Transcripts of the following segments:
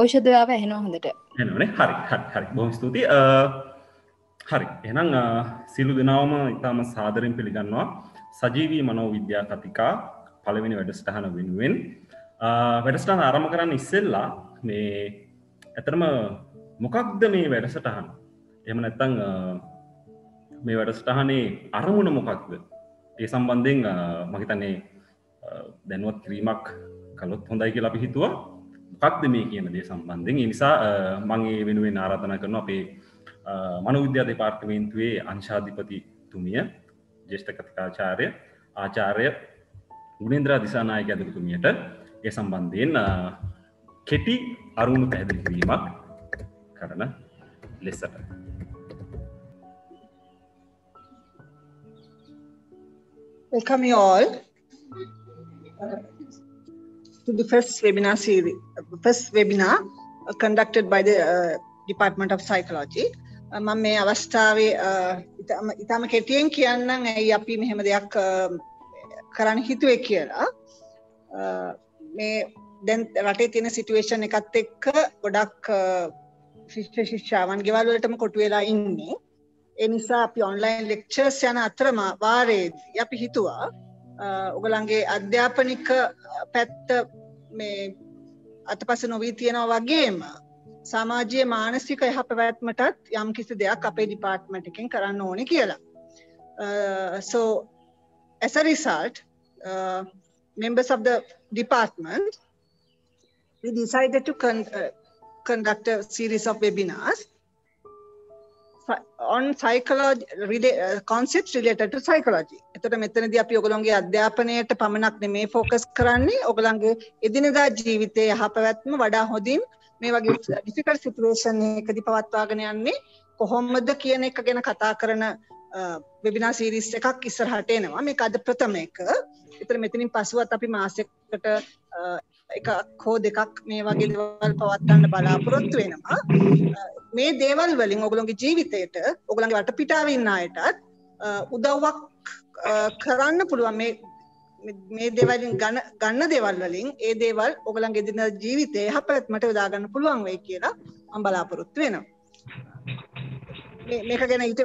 ඖෂධාව ඇහෙනවා හොඳට. එනවනේ. හරි. බොහොම ස්තුතියි. හරි. එහෙනම් සියලු දෙනාම ඉතාම සාදරයෙන් පිළිගන්නවා සජීවී මනෝවිද්‍යා කතිකා පළවෙනි වැඩසටහන වෙනුවෙන්. වැඩසටහන ආරම්භ කරන්න ඉස්සෙල්ලා මේ ඇත්තටම මොකක්ද මේ වැඩසටහන? එහෙම නැත්නම් මේ වැඩසටහනේ අරමුණ මොකක්ද? ඒ සම්බන්ධයෙන් මම හිතන්නේ දැනුවත් කිරීමක් කළොත් හොඳයි කියලා අපි හිතුවා. මොකක්ද මේ කියන දේ සම්බන්ධයෙන්. ඒ නිසා මම ඒ වෙනුවෙන් ආරාධනා කරනවා අපේ මනෝවිද්‍යා දෙපාර්තමේන්තුවේ අංශාධිපතිතුමිය ජ්‍යෙෂ්ඨ කතිකාචාර්ය ආචාර්ය ගුණේන්ද්‍ර දිසානායක ඇතුළුතුමියට ඒ සම්බන්ධයෙන් කෙටි අරුණු පැහැදිලි කිරීමක් කරන ලෙසට. Welcome you all to the first webinar series, first webinar conducted by the Department of Psychology. මම මේ අවස්ථාවේ ඊටම කෙටියෙන් කියන්නම් ඇයි අපි මෙහෙම දෙයක් කරන්න හිතුවේ කියලා. මේ දැන් රටේ තියෙන සිටුේෂන් එකත් එක්ක ගොඩක් ශිෂ්‍ය ශිෂ්‍යාවන් ගෙවල් වලටම කොටු වෙලා ඉන්නේ. ඒ නිසා අපි ඔන්ලයින් ලෙක්චර්ස් යන අතරම වාරයේදී අපි හිතුවා ඔයගලන්ගේ අධ්‍යාපනික පැත්ත මේ අතපස නොවී තියෙනවා වගේම සමාජීය මානසික යහපැවැත්මටත් යම් කිසි දෙයක් අපේ ඩිපාර්ට්මන්ට් එකෙන් කරන්න ඕනේ කියලා. So as a result, members of the department, we decided to conduct a series of webinars on psychology concepts related to psychology. එතකොට මෙතනදී අපි ඔයගොල්ලෝගේ අධ්‍යාපනයට පමණක් නෙමෙයි ફોકસ කරන්නේ. ඔයගොල්ලන්ගේ එදිනදා ජීවිතයේ යහපැවැත්ම වඩා හොඳින් මේ වගේ ඩිෆිකල්ට් සිටුේෂන් එකදී පවත්වාගෙන යන්නේ කොහොමද කියන එක ගැන කතා කරන වෙබිනාර් සීරීස් එකක් ඉස්සරහට එනවා. මේක අද ප්‍රථම එක. ඒතර මෙතනින් පසුවත් අපි මාසෙකට එකක් හෝ දෙකක් මේ වගේ දේවල් පවත්වන්න බලාපොරොත්තු වෙනවා. මේ දේවල් වලින් ඔයගොල්ලෝගේ ජීවිතයට ඔයගොල්ලන්ගේ වටපිටාවේ ඉන්න අයටත් උදව්වක් කරන්න පුළුවන්. මේ දේවල්ෙන් ගන්න දේවල් වලින් ඒ දේවල් ඔයගොල්ලන්ගේ දින ජීවිතේ යහපැවැත්මට යොදා ගන්න පුළුවන් වෙයි කියලා මම බලාපොරොත්තු වෙනවා. මේක ගැන ඊට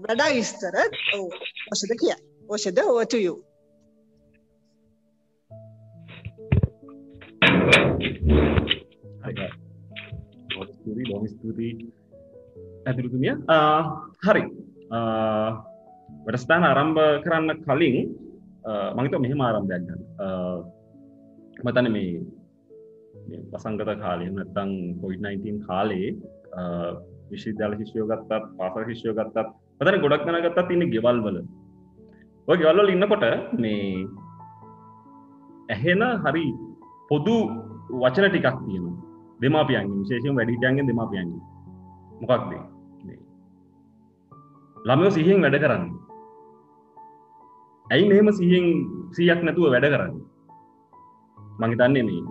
වඩා විස්තර ඖෂධ කියයි. ඖෂධ over to you. බොහොම ස්තුතියි ඇතුළුතුමිය. හරි. වැඩසටහන ආරම්භ කරන්න කලින් මම හිතුවා මෙහෙම ආරම්භයක් ගන්න. මම හිතන්නේ මේ වසංගත කාලේ නැත්නම් COVID-19 කාලේ විශ්වවිද්‍යාල ශිෂ්‍යයෝ ගත්තත් පාසල් ශිෂ්‍යයෝ ගත්තත් මම හිතන්නේ ගොඩක් දෙනා ගත්තත් ඉන්නේ ගෙවල් වල. ඔය ගෙවල් වල ඉන්නකොට මේ ඇහෙන හරි පොදු වචන ටිකක් තියෙනවා. දෙමාපියන්ගෙන් විශේෂයෙන්ම වැඩිහිටියන්ගෙන් දෙමාපියන්ගෙන්. මොකක්ද මේ? ළමයෝ සිහියෙන් වැඩ කරන්නේ. ඇයි මෙහෙම 100ක් නැතුව වැඩ කරන්නේ? මං හිතන්නේ මේ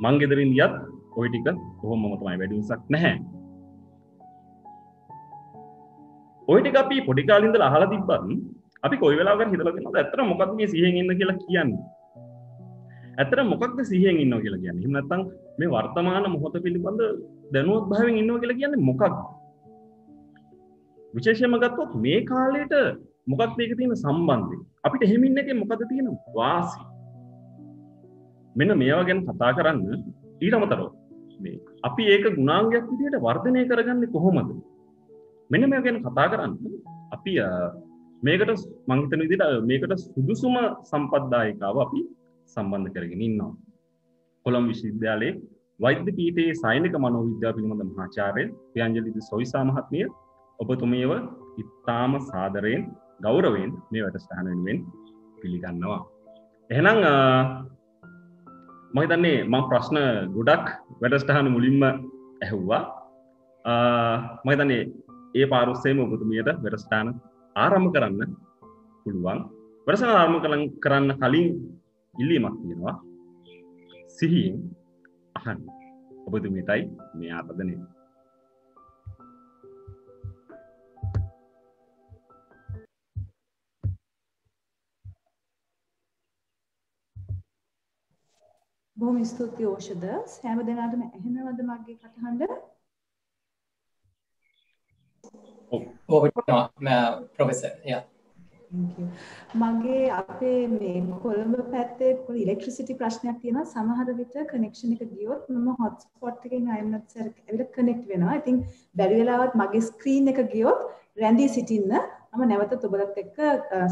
මං ගෙදරින් ගියත් ওই ටික කොහොමම තමයි වැඩි වෙනසක් නැහැ. ওই ටික අපි පොඩි කාලේ ඉඳලා අහලා තිබ්බත් අපි කොයි වෙලාවකද හිතලා තියෙනවද ඇත්තට මොකක්ද මේ 100න් ඉන්න කියලා කියන්නේ? ඇත්තට මොකක්ද 100න් ඉන්නවා කියලා කියන්නේ? එහෙම නැත්නම් මේ වර්තමාන මොහොත පිළිබඳ දැනුවත් භාවයෙන් ඉන්නවා කියලා කියන්නේ මොකක්ද? විශේෂයෙන්ම ගත්තොත් මේ කාලේට මොකක්ද මේක තියෙන සම්බන්ධය? අපිට එහෙම ඉන්න එකේ මොකද තියෙන වාසි? මෙන්න මේවා ගැන කතා කරන්න ඊට අමතරව මේ අපි ඒක ගුණාංගයක් විදිහට වර්ධනය කරගන්නේ කොහොමද? මෙන්න මේවා ගැන කතා කරන්න අපි මේකට මම හිතන විදිහට මේකට සුදුසුම සම්පත්දායකාව අපි සම්බන්ධ කරගෙන ඉන්නවා. කොළඹ විශ්වවිද්‍යාලයේ වෛද්‍ය පීඨයේ සායනික මනෝවිද්‍යාව පිළිබඳ මහාචාර්ය ප්‍රියංජලි සොයිසා මහත්මිය ඔබතුමියව ඉතාම සාදරයෙන් ගෞරවයෙන් මේ වැඩසටහන වෙනුවෙන් පිළිගන්නවා. එහෙනම් මම හිතන්නේ මම ප්‍රශ්න ගොඩක් වැඩසටහන මුලින්ම ඇහුවා. මම හිතන්නේ ඒ පාරොස්සේම ඔබතුමියට වැඩසටහන ආරම්භ කරන්න පුළුවන්. වැඩසටහන ආරම්භ කරන්න කලින් ඉල්ලීමක් තියෙනවා. සිහියෙන් අහන්න. ඔබතුමීටයි මේ ආරාධනය. බොහොම ස්තුතියි ඕෂද. හැම දිනකටම ඇහෙනවද මගේ කටහඬ? ප්‍රොෆෙසර් යා. Thank you. මගේ අපේ මේ කොළඹ පැත්තේ පොඩි ඉලෙක්ට්‍රිසිටි ප්‍රශ්නයක් තියෙනවා. සමහර විට කනෙක්ෂන් එක ගියොත් මම හොට්ස්පොට් එකෙන් අයිමත් සර් ඇවිල්ලා කනෙක්ට් වෙනවා. ඉතින් බැරි වෙලාවත් මගේ ස්ක්‍රීන් එක ගියොත් රැඳී සිටින්න මම නැවතත් ඔබලත් එක්ක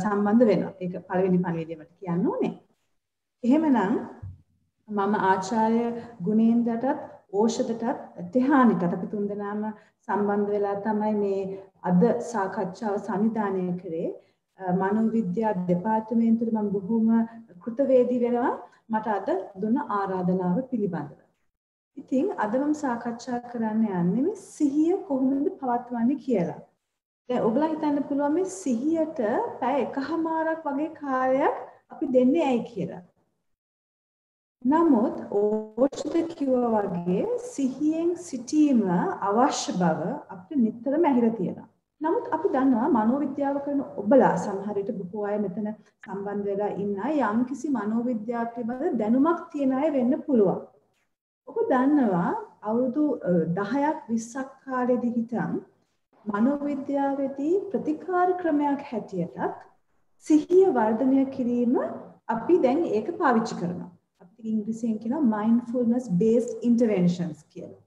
සම්බන්ධ වෙනවා. ඒක පළවෙනි පණිවිඩය මට කියන්න ඕනේ. එහෙමනම් මම ආචාර්ය ගුණේන්ද්‍රටත් ඕෂදටත් තෙහානිටත් අපි තුන්දෙනාම සම්බන්ධ වෙලා තමයි මේ අද සාකච්ඡාව සංවිධානය කරේ. මනෝවිද්‍යා දෙපාර්තමේන්තුවේ මම බොහොම කෘතවේදී වෙනවා මට අද දුන්න ආරාධනාව පිළිබඳව. ඉතින් අද මම සාකච්ඡා කරන්න යන්නේ මේ සිහිය කොහොමද පවත්වන්නේ කියලා. දැන් ඔයගොල්ලෝ හිතන්න පුළුවන් මේ සිහියට පැය එකහමාරක් වගේ කාලයක් අපි දෙන්නේ ඇයි කියලා. නමුත් ඕෂද කිව්වා වගේ සිහියෙන් සිටීම අවශ්‍ය බව අපිට නිතරම ඇහිලා තියෙනවා. නමුත් අපි දන්නවා මනෝවිද්‍යාව කරන ඔබලා සමහර විට බොහෝ අය මෙතන සම්බන්ධ වෙලා ඉන්න අය යම්කිසි මනෝවිද්‍යාව පිළිබඳ දැනුමක් තියෙන අය වෙන්න පුළුවන්. ඔබ දන්නවා අවුරුදු 10ක් 20ක් කාලෙදී හිටන් මනෝවිද්‍යාවේදී ප්‍රතිකාර ක්‍රමයක් හැටියටත් සිහිය වර්ධනය කිරීම අපි දැන් ඒක පාවිච්චි කරනවා. අපි ඉංග්‍රීසියෙන් කියනවා mindfulness based interventions කියලා.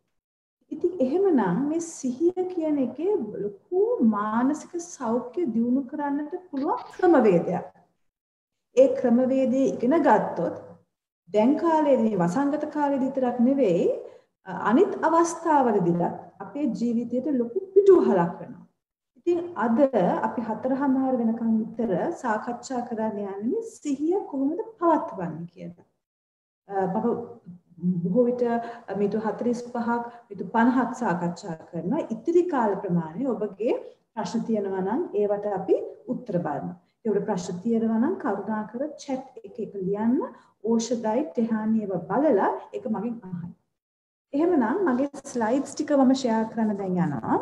ඉතින් එහෙමනම් මේ සිහිය කියන එකේ ලොකු මානසික සෞඛ්‍ය දියුණු කරන්නට පුළුවන් ක්‍රමවේදයක්. ඒ ක්‍රමවේදයේ ඉගෙන ගත්තොත් දැන් කාලේදී වසංගත කාලේදී විතරක් නෙවෙයි අනිත් අවස්ථාවලදීත් අපේ ජීවිතයට ලොකු පිටුවහලක් වෙනවා. ඉතින් අද අපි 4:00 වෙනකන් විතර සාකච්ඡා කරන්න යන්නේ සිහිය කොහොමද පවත්වන්නේ කියලා. බොහෝ විට මිනිත්තු 45ක් මිනිත්තු 50ක් සාකච්ඡා කරනවා. ඉතිරි කාල ප්‍රමාණය ඔබගේ ප්‍රශ්න තියෙනවා නම් ඒවට අපි උත්තර බලමු. ඒවල ප්‍රශ්න තියෙනවා නම් කරුණාකර chat එකක ලියන්න. ඕෂදයි තෙහානියව බලලා ඒක මගෙන් අහන්න. එහෙමනම් මගේ ස්ලයිඩ්ස් ටික මම ෂෙයා කරන්න දැන් යනවා.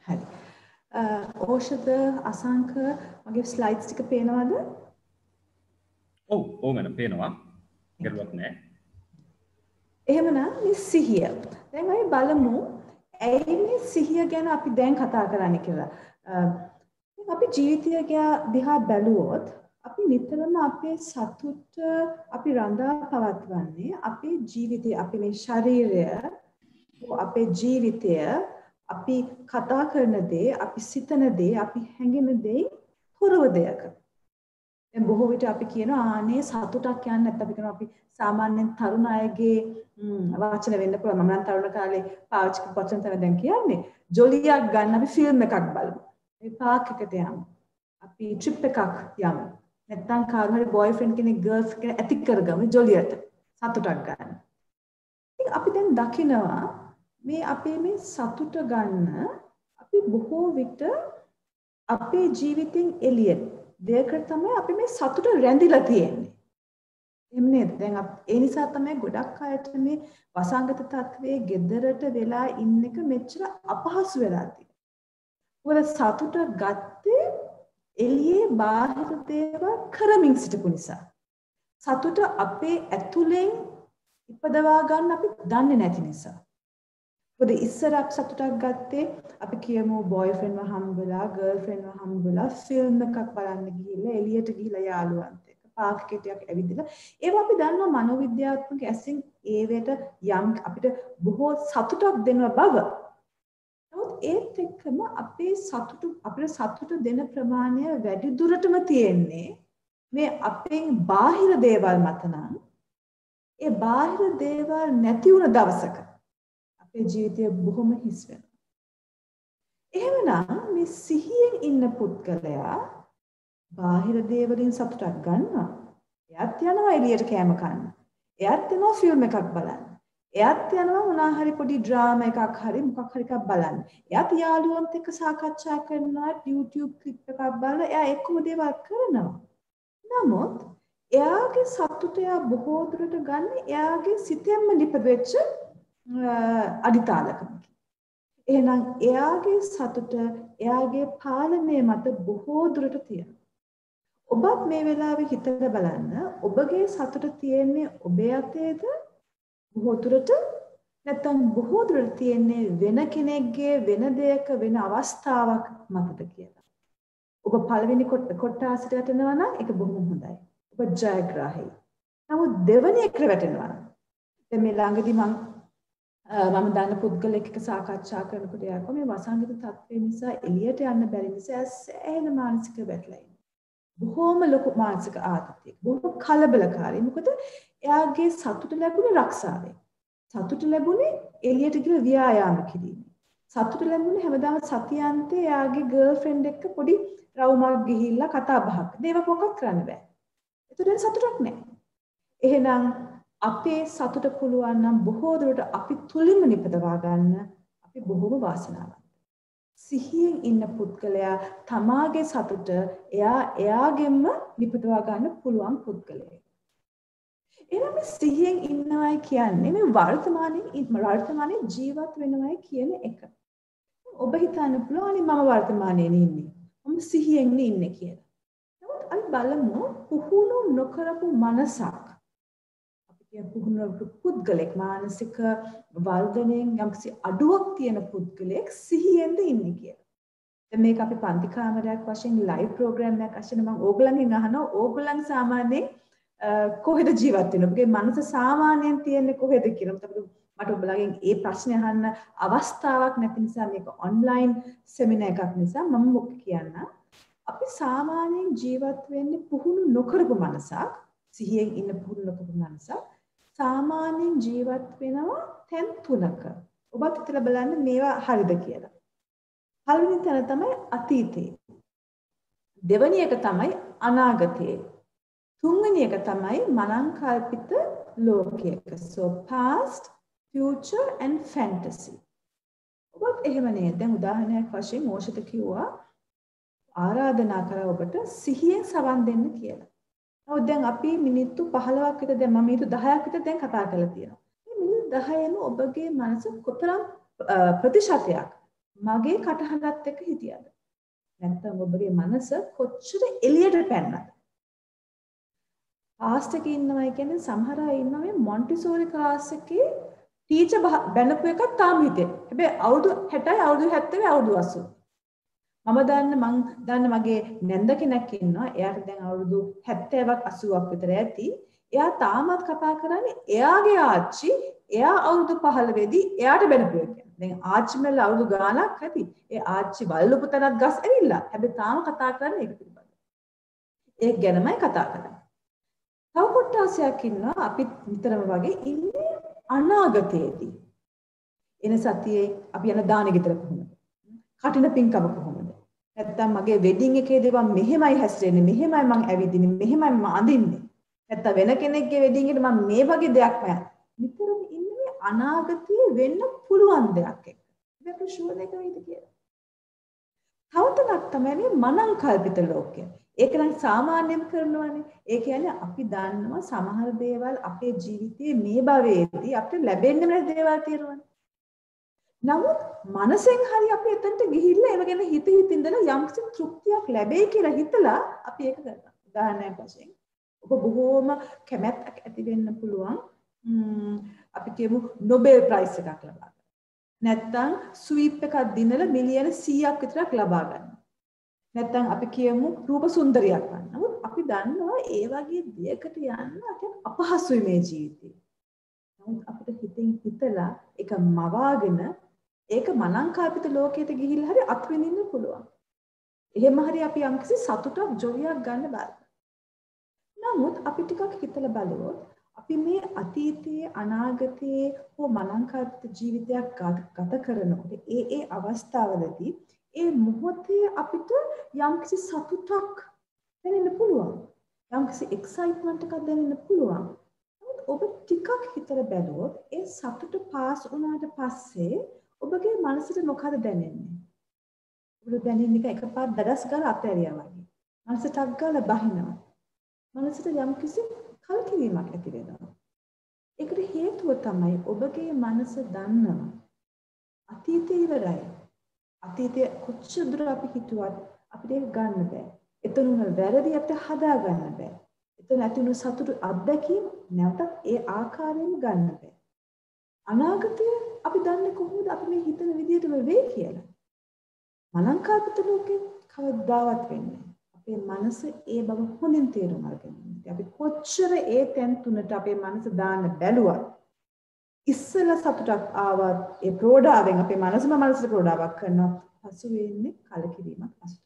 හරි. ඕෂද අසංක මගේ ස්ලයිඩ්ස් ටික පේනවද? ඔව් මෑඩම් පේනවා. ගැටලුවක් නැහැ. එහෙමනම් මේ සිහිය. දැන් අපි බලමු ඇයි මේ සිහිය ගැන අපි දැන් කතා කරන්නේ කියලා. අපි ජීවිතය දිහා බැලුවොත් අපි නිතරම අපේ සතුට අපි රඳා පවත්වන්නේ අපේ ජීවිතය, අපේ මේ ශරීරය, අපේ ජීවිතය, අපි කතා කරන දේ, අපි සිතන දේ, අපි හැඟෙන දේ හොරව දෙයක. දැන් බොහෝ විට අපි කියනවා ආනේ සතුටක් කියන්නේ නැත්නම් අපි කියනවා අපි සාමාන්‍යයෙන් තරුණ අයගේ වචන වෙන්න පුළුවන්. මම නම් තරුණ කාලේ පාවිච්චි කරපු වචන තමයි දැන් කියන්නේ. ජොලියක් ගන්න අපි ෆිල්ම් එකක් බලමු. මේ පාක් එකට යමු. අපි ට්‍රිප් එකක් යමු. නැත්නම් කාරු හරි බොයිෆ්‍රෙන්ඩ් කෙනෙක් ගර්ල්ස් කෙනෙක් ඇති කරගමු ජොලියට සතුටක් ගන්න. ඉතින් අපි දැන් දකිනවා මේ අපේ මේ සතුට ගන්න අපි බොහෝ විට අපේ ජීවිතෙන් එළියට දෙයකට තමයි අපි මේ සතුට රැඳිලා තියෙන්නේ. එහෙම නේද? දැන් ඒ නිසා තමයි ගොඩක් අයට මේ වසංගත තත්ත්වයේ gedරට වෙලා ඉන්න එක මෙච්චර අපහසු වෙලා තියෙන්නේ. මොකද සතුට ගත්තේ එළියේ බාහිර දේවල් කරමින් සිටපු නිසා. සතුට අපේ ඇතුලෙන් ඉපදවා ගන්න අපි දන්නේ නැති නිසා. මොකද ඉස්සර අපි සතුටක් ගත්තේ අපි කියමු බොයිෆ්‍රෙන්ඩ්ව හම්බෙලා ගර්ල්ෆ්‍රෙන්ඩ්ව හම්බෙලා ෆිල්ම් එකක් බලන්න ගිහිල්ලා එළියට ගිහිල්ලා යාළුවන්ට එක්ක පාක් එකක් ඇවිදලා ඒවා අපි දන්නවා මනෝවිද්‍යාත්මක ඇසින් ඒවට යම් අපිට බොහෝ සතුටක් දෙන බව. නමුත් ඒත් එක්කම අපේ අපේ සතුට දෙන ප්‍රමාණය වැඩි දුරටම තියෙන්නේ මේ අපේ බාහිර දේවල් මත නම් ඒ බාහිර දේවල් නැති වුණ දවසක අපේ ජීවිතය බොහොම හිස් වෙනවා. එහෙමනම් මේ සිහියෙන් ඉන්න පුද්ගලයා බාහිර දේවලින් සතුටක් ගන්නවා. එයාත් යනවා එළියට කෑම කන්න. එයාත් යනවා ෆිල්ම් එකක් බලන්න. එයාත් යනවා මොනවා හරි පොඩි ඩ්‍රාමා එකක් හරි මොකක් හරි එකක් බලන්න. එයාත් යාළුවන්ට එක්ක සාකච්ඡා කරනවා YouTube ක්ලිප් එකක් බලලා එයා එක්කම දේවල් කරනවා. නමුත් එයාගේ සතුට එයා බොහෝ දුරට ගන්න එයාගේ සිතෙන්ම නිපදවෙච්ච අඩිතාලකමකින්. එහෙනම් එයාගේ සතුට එයාගේ පාලනය මත බොහෝ දුරට තියෙනවා. ඔබත් මේ වෙලාවේ හිතලා බලන්න ඔබගේ සතුට තියෙන්නේ ඔබේ අතේද බොහෝ දුරට නැත්නම් බොහෝ දුරට තියෙන්නේ වෙන කෙනෙක්ගේ වෙන දෙයක වෙන අවස්ථාවක් මතද කියලා. ඔබ පළවෙනි කොටාසට වැටෙනවා නම් ඒක බොහොම හොඳයි. ඔබ ජයග්‍රාහී. නමුත් දෙවෙනි එකට වැටෙනවා නම් දැන් මේ ළඟදී මම දන්න පුද්ගලෙක් එක්ක සාකච්ඡා කරනකොට එයා මේ වසංගත තත්ත්වය නිසා එළියට යන්න බැරි නිසා සෑහෙන මානසික වැටලා ඉන්නවා. බොහොම ලොකු මානසික ආතතියක්. බොහොම කලබලකාරී. මොකද එයාගේ සතුට ලැබුණේ රක්ෂාවෙන්. සතුට ලැබුණේ එළියට ගිහලා ව්‍යායාම කිරීමෙන්. සතුට ලැබුණේ හැමදාම සතියන්තේ එයාගේ ගර්ල්ෆ්‍රෙන්ඩ් එක්ක පොඩි රවුමක් ගිහිල්ලා කතා බහක්. මේක මොකක්වත් කරන්න බෑ. ඒතරම් සතුටක් නැහැ. එහෙනම් අපේ සතුට පුළුවන් නම් බොහෝ දුරට අපි තුලින්ම නිපදවා ගන්න අපි බොහෝම වාසනාවන්තයි. සිහියෙන් ඉන්න පුද්ගලයා තමාගේ සතුට එයාගෙන්ම නිපදවා ගන්න පුළුවන් පුද්ගලයෙක්. එහෙනම් මේ සිහියෙන් ඉන්නවයි කියන්නේ මේ වර්තමානයේ ජීවත් වෙනවයි කියන එක. ඔබ හිතන්න පුළුවන් මම වර්තමානයේ ඉන්නේ. මම සිහියෙන් ඉන්නේ කියලා. නමුත් අපි බලමු පුහුණු නොකරපු මනසක් පුහුණු පුද්ගලෙක් මානසික වර්ධනයෙන් යම්කිසි අඩුවක් තියෙන පුද්ගලෙක් සිහියෙන්ද ඉන්නේ කියලා. දැන් මේක අපි පන්ති කාමරයක් වශයෙන් ලයිව් ප්‍රෝග්‍රෑම් එකක් වශයෙන් මම ඕගොල්ලන්ගෙන් අහනවා ඕගොල්ලන් සාමාන්‍යයෙන් කොහෙද ජීවත් වෙන්නේ? ඔබගේ මනස සාමාන්‍යයෙන් තියෙන්නේ කොහෙද කියලා. මට ඔයගොල්ලන්ගෙන් ඒ ප්‍රශ්නේ අහන්න අවස්ථාවක් නැති නිසා මේක ඔන්ලයින් සෙමිනාර් එකක් නිසා මම මොකක් කියන්න. අපි සාමාන්‍යයෙන් ජීවත් වෙන්නේ පුහුණු නොකරපු මනසක්. සිහියෙන් ඉන්න පුහුණු නොකරපු මනසක්. සාමාන්‍යයෙන් ජීවත් වෙනවා තැන් තුනක. ඔබත් හිතලා බලන්න මේවා හරිද කියලා. පළවෙනි තැන තමයි අතීතේ. දෙවෙනි එක තමයි අනාගතේ. තුන්වෙනි එක තමයි මනංකල්පිත ලෝකයක. So past, future and fantasy. ඔබත් එහෙම නේද? දැන් උදාහරණයක් වශයෙන් මොෂිත කිව්වා ආරාධනා කරා ඔබට සිහියෙන් සවන් දෙන්න කියලා. නමුත් දැන් අපි මිනිත්තු 15ක් විතර දැන් මම මිනිත්තු 10ක් විතර දැන් කතා කරලා තියෙනවා. මේ මිනිත්තු 10ෙම ඔබගේ මනස කොතරම් ප්‍රතිශතයක් මගේ කටහඬත් එක්ක හිටියද? නැත්නම් ඔබගේ මනස කොච්චර එළියට පැන්නද? පාස්ට් එකේ ඉන්නවයි කියන්නේ සමහර අය ඉන්නවා මේ මොන්ටිසෝරි ක්ලාස් එකේ ටීචර් බැනපු එකක් තාම හිතේ. හැබැයි අවුරුදු 60යි අවුරුදු 70යි අවුරුදු 80. මම දන්න මගේ නැන්ද කෙනෙක් ඉන්නවා. එයාට දැන් අවුරුදු 70ක් 80ක් විතර ඇති. එයා තාමත් කතා කරන්නේ එයාගේ ආච්චි එයා අවුරුදු 15 දී එයාට බැනපු එක. දැන් ආච්චි මල්ල අවුරුදු ගාණක් ඇති. ඒ ආච්චි වල්ලපු තැනත් ගස් ඇවිල්ලා. හැබැයි තාම කතා කරන්නේ ඒක පිළිබඳව. ඒක ගැනමයි කතා කරන්නේ. තව කොටසක් ඉන්නවා අපි නිතරම වගේ ඉන්නේ අනාගතයේදී. එන සතියේ අපි යන දානෙ ගෙදර කොහොමද? කටින පින්කම කොහොමද? නැත්තම් මගේ වෙඩින් එකේදී මම මෙහෙමයි හැසිරෙන්නේ, මෙහෙමයි මම ඇවිදින්නේ, මෙහෙමයි මම අඳින්නේ. නැත්තම් වෙන කෙනෙක්ගේ වෙඩින් එකට මම මේ වගේ දෙයක් මම නිතරම ඉන්නේ අනාගතයේ වෙන්න පුළුවන් දෙයක් එක්ක. මේක ෂුවර් එක වෙයිද කියලා. තවතනක් තමයි මනංකල්පිත ලෝකය. ඒක නම් සාමාන්‍යයෙන් කරනවානේ. ඒ කියන්නේ අපි දන්නවා සමහර දේවල් අපේ ජීවිතයේ මේ භවයේදී අපිට ලැබෙන්නේ නැති දේවල් තියෙනවානේ. නමුත් මනසෙන් හරි අපි එතනට ගිහිල්ලා ඒව ගැන හිත ඉඳලා යම්කිසි තෘප්තියක් ලැබෙයි කියලා හිතලා අපි ඒක කරනවා. උදාහරණයක් වශයෙන් ඔබ බොහෝම කැමැත්තක් ඇති වෙන්න පුළුවන් අපි කියමු නොබෙල් ප්‍රයිස් එකක් ලබා ගන්න. නැත්තම් ස්වීප් එකක් දිනලා මිලියන 100ක් විතරක් ලබා ගන්න. නැත්තම් අපි කියමු රූප සුන්දරියක් ගන්න. නමුත් අපි දන්නවා ඒ වගේ දෙයකට යන්න අපහසුයි මේ ජීවිතේ. නමුත් අපිට හිතින් හිතලා ඒක මවාගෙන ඒක මනංකල්පිත ලෝකයට ගිහිල්ලා හරි අත්විඳින්න පුළුවන්. එහෙම හරි අපි යම්කිසි සතුටක් ජොලියක් ගන්න බලන්න. නමුත් අපි ටිකක් හිතලා බලුවොත් අපි මේ අතීතයේ අනාගතයේ හෝ මනංකල්පිත ජීවිතයක් ගත කරනකොට ඒ අවස්ථාවලදී ඒ මොහොතේ අපිට යම්කිසි සතුටක් දැනෙන්න පුළුවන්. යම්කිසි එක්සයිට්මන්ට් එකක් දැනෙන්න පුළුවන්. නමුත් ඔබ ටිකක් හිතලා බැලුවොත් ඒ සතුට පාස් වුණාට පස්සේ ඔබගේ මනසට මොකද දැනෙන්නේ? ඔබට දැනෙන්නේ එකපාර දඩස් ගාලා අතෑරියා වගේ. මනසට ටක් ගාලා බහිනවා. මනසට යම්කිසි කලකිරීමක් ඇති වෙනවා. ඒකට හේතුව තමයි ඔබගේ මනස දන්නවා අතීතය ඉවරයි. අතීතයේ කොච්චර දුර අපි හිතුවත් අපිට ඒක ගන්න බෑ. එතන උන වැරදි අපිට හදා ගන්න බෑ. එතන ඇති වුණු සතුට අත්දැකීම් නැවතත් ඒ ආකාරයෙන්ම ගන්න බෑ. අනාගතය අපි දන්නේ කොහොමද අපි මේ හිතන විදිහටම වෙයි කියලා. මනංකාපිත ලෝකේ කවදාවත් වෙන්නේ නැහැ. අපේ මනස ඒ බව හොඳින් තේරුම් අරගෙන ඉන්නේ. අපි කොච්චර ඒ තැන් තුනට අපේ මනස දාන්න බැලුවත් ඉස්සෙල්ලා සතුටක් ආවත් ඒ ප්‍රෝඩාවෙන් අපේ මනසම මනසට ප්‍රෝඩාවක් කරනවා. පසු වෙන්නේ කලකිරීමක් අසුට.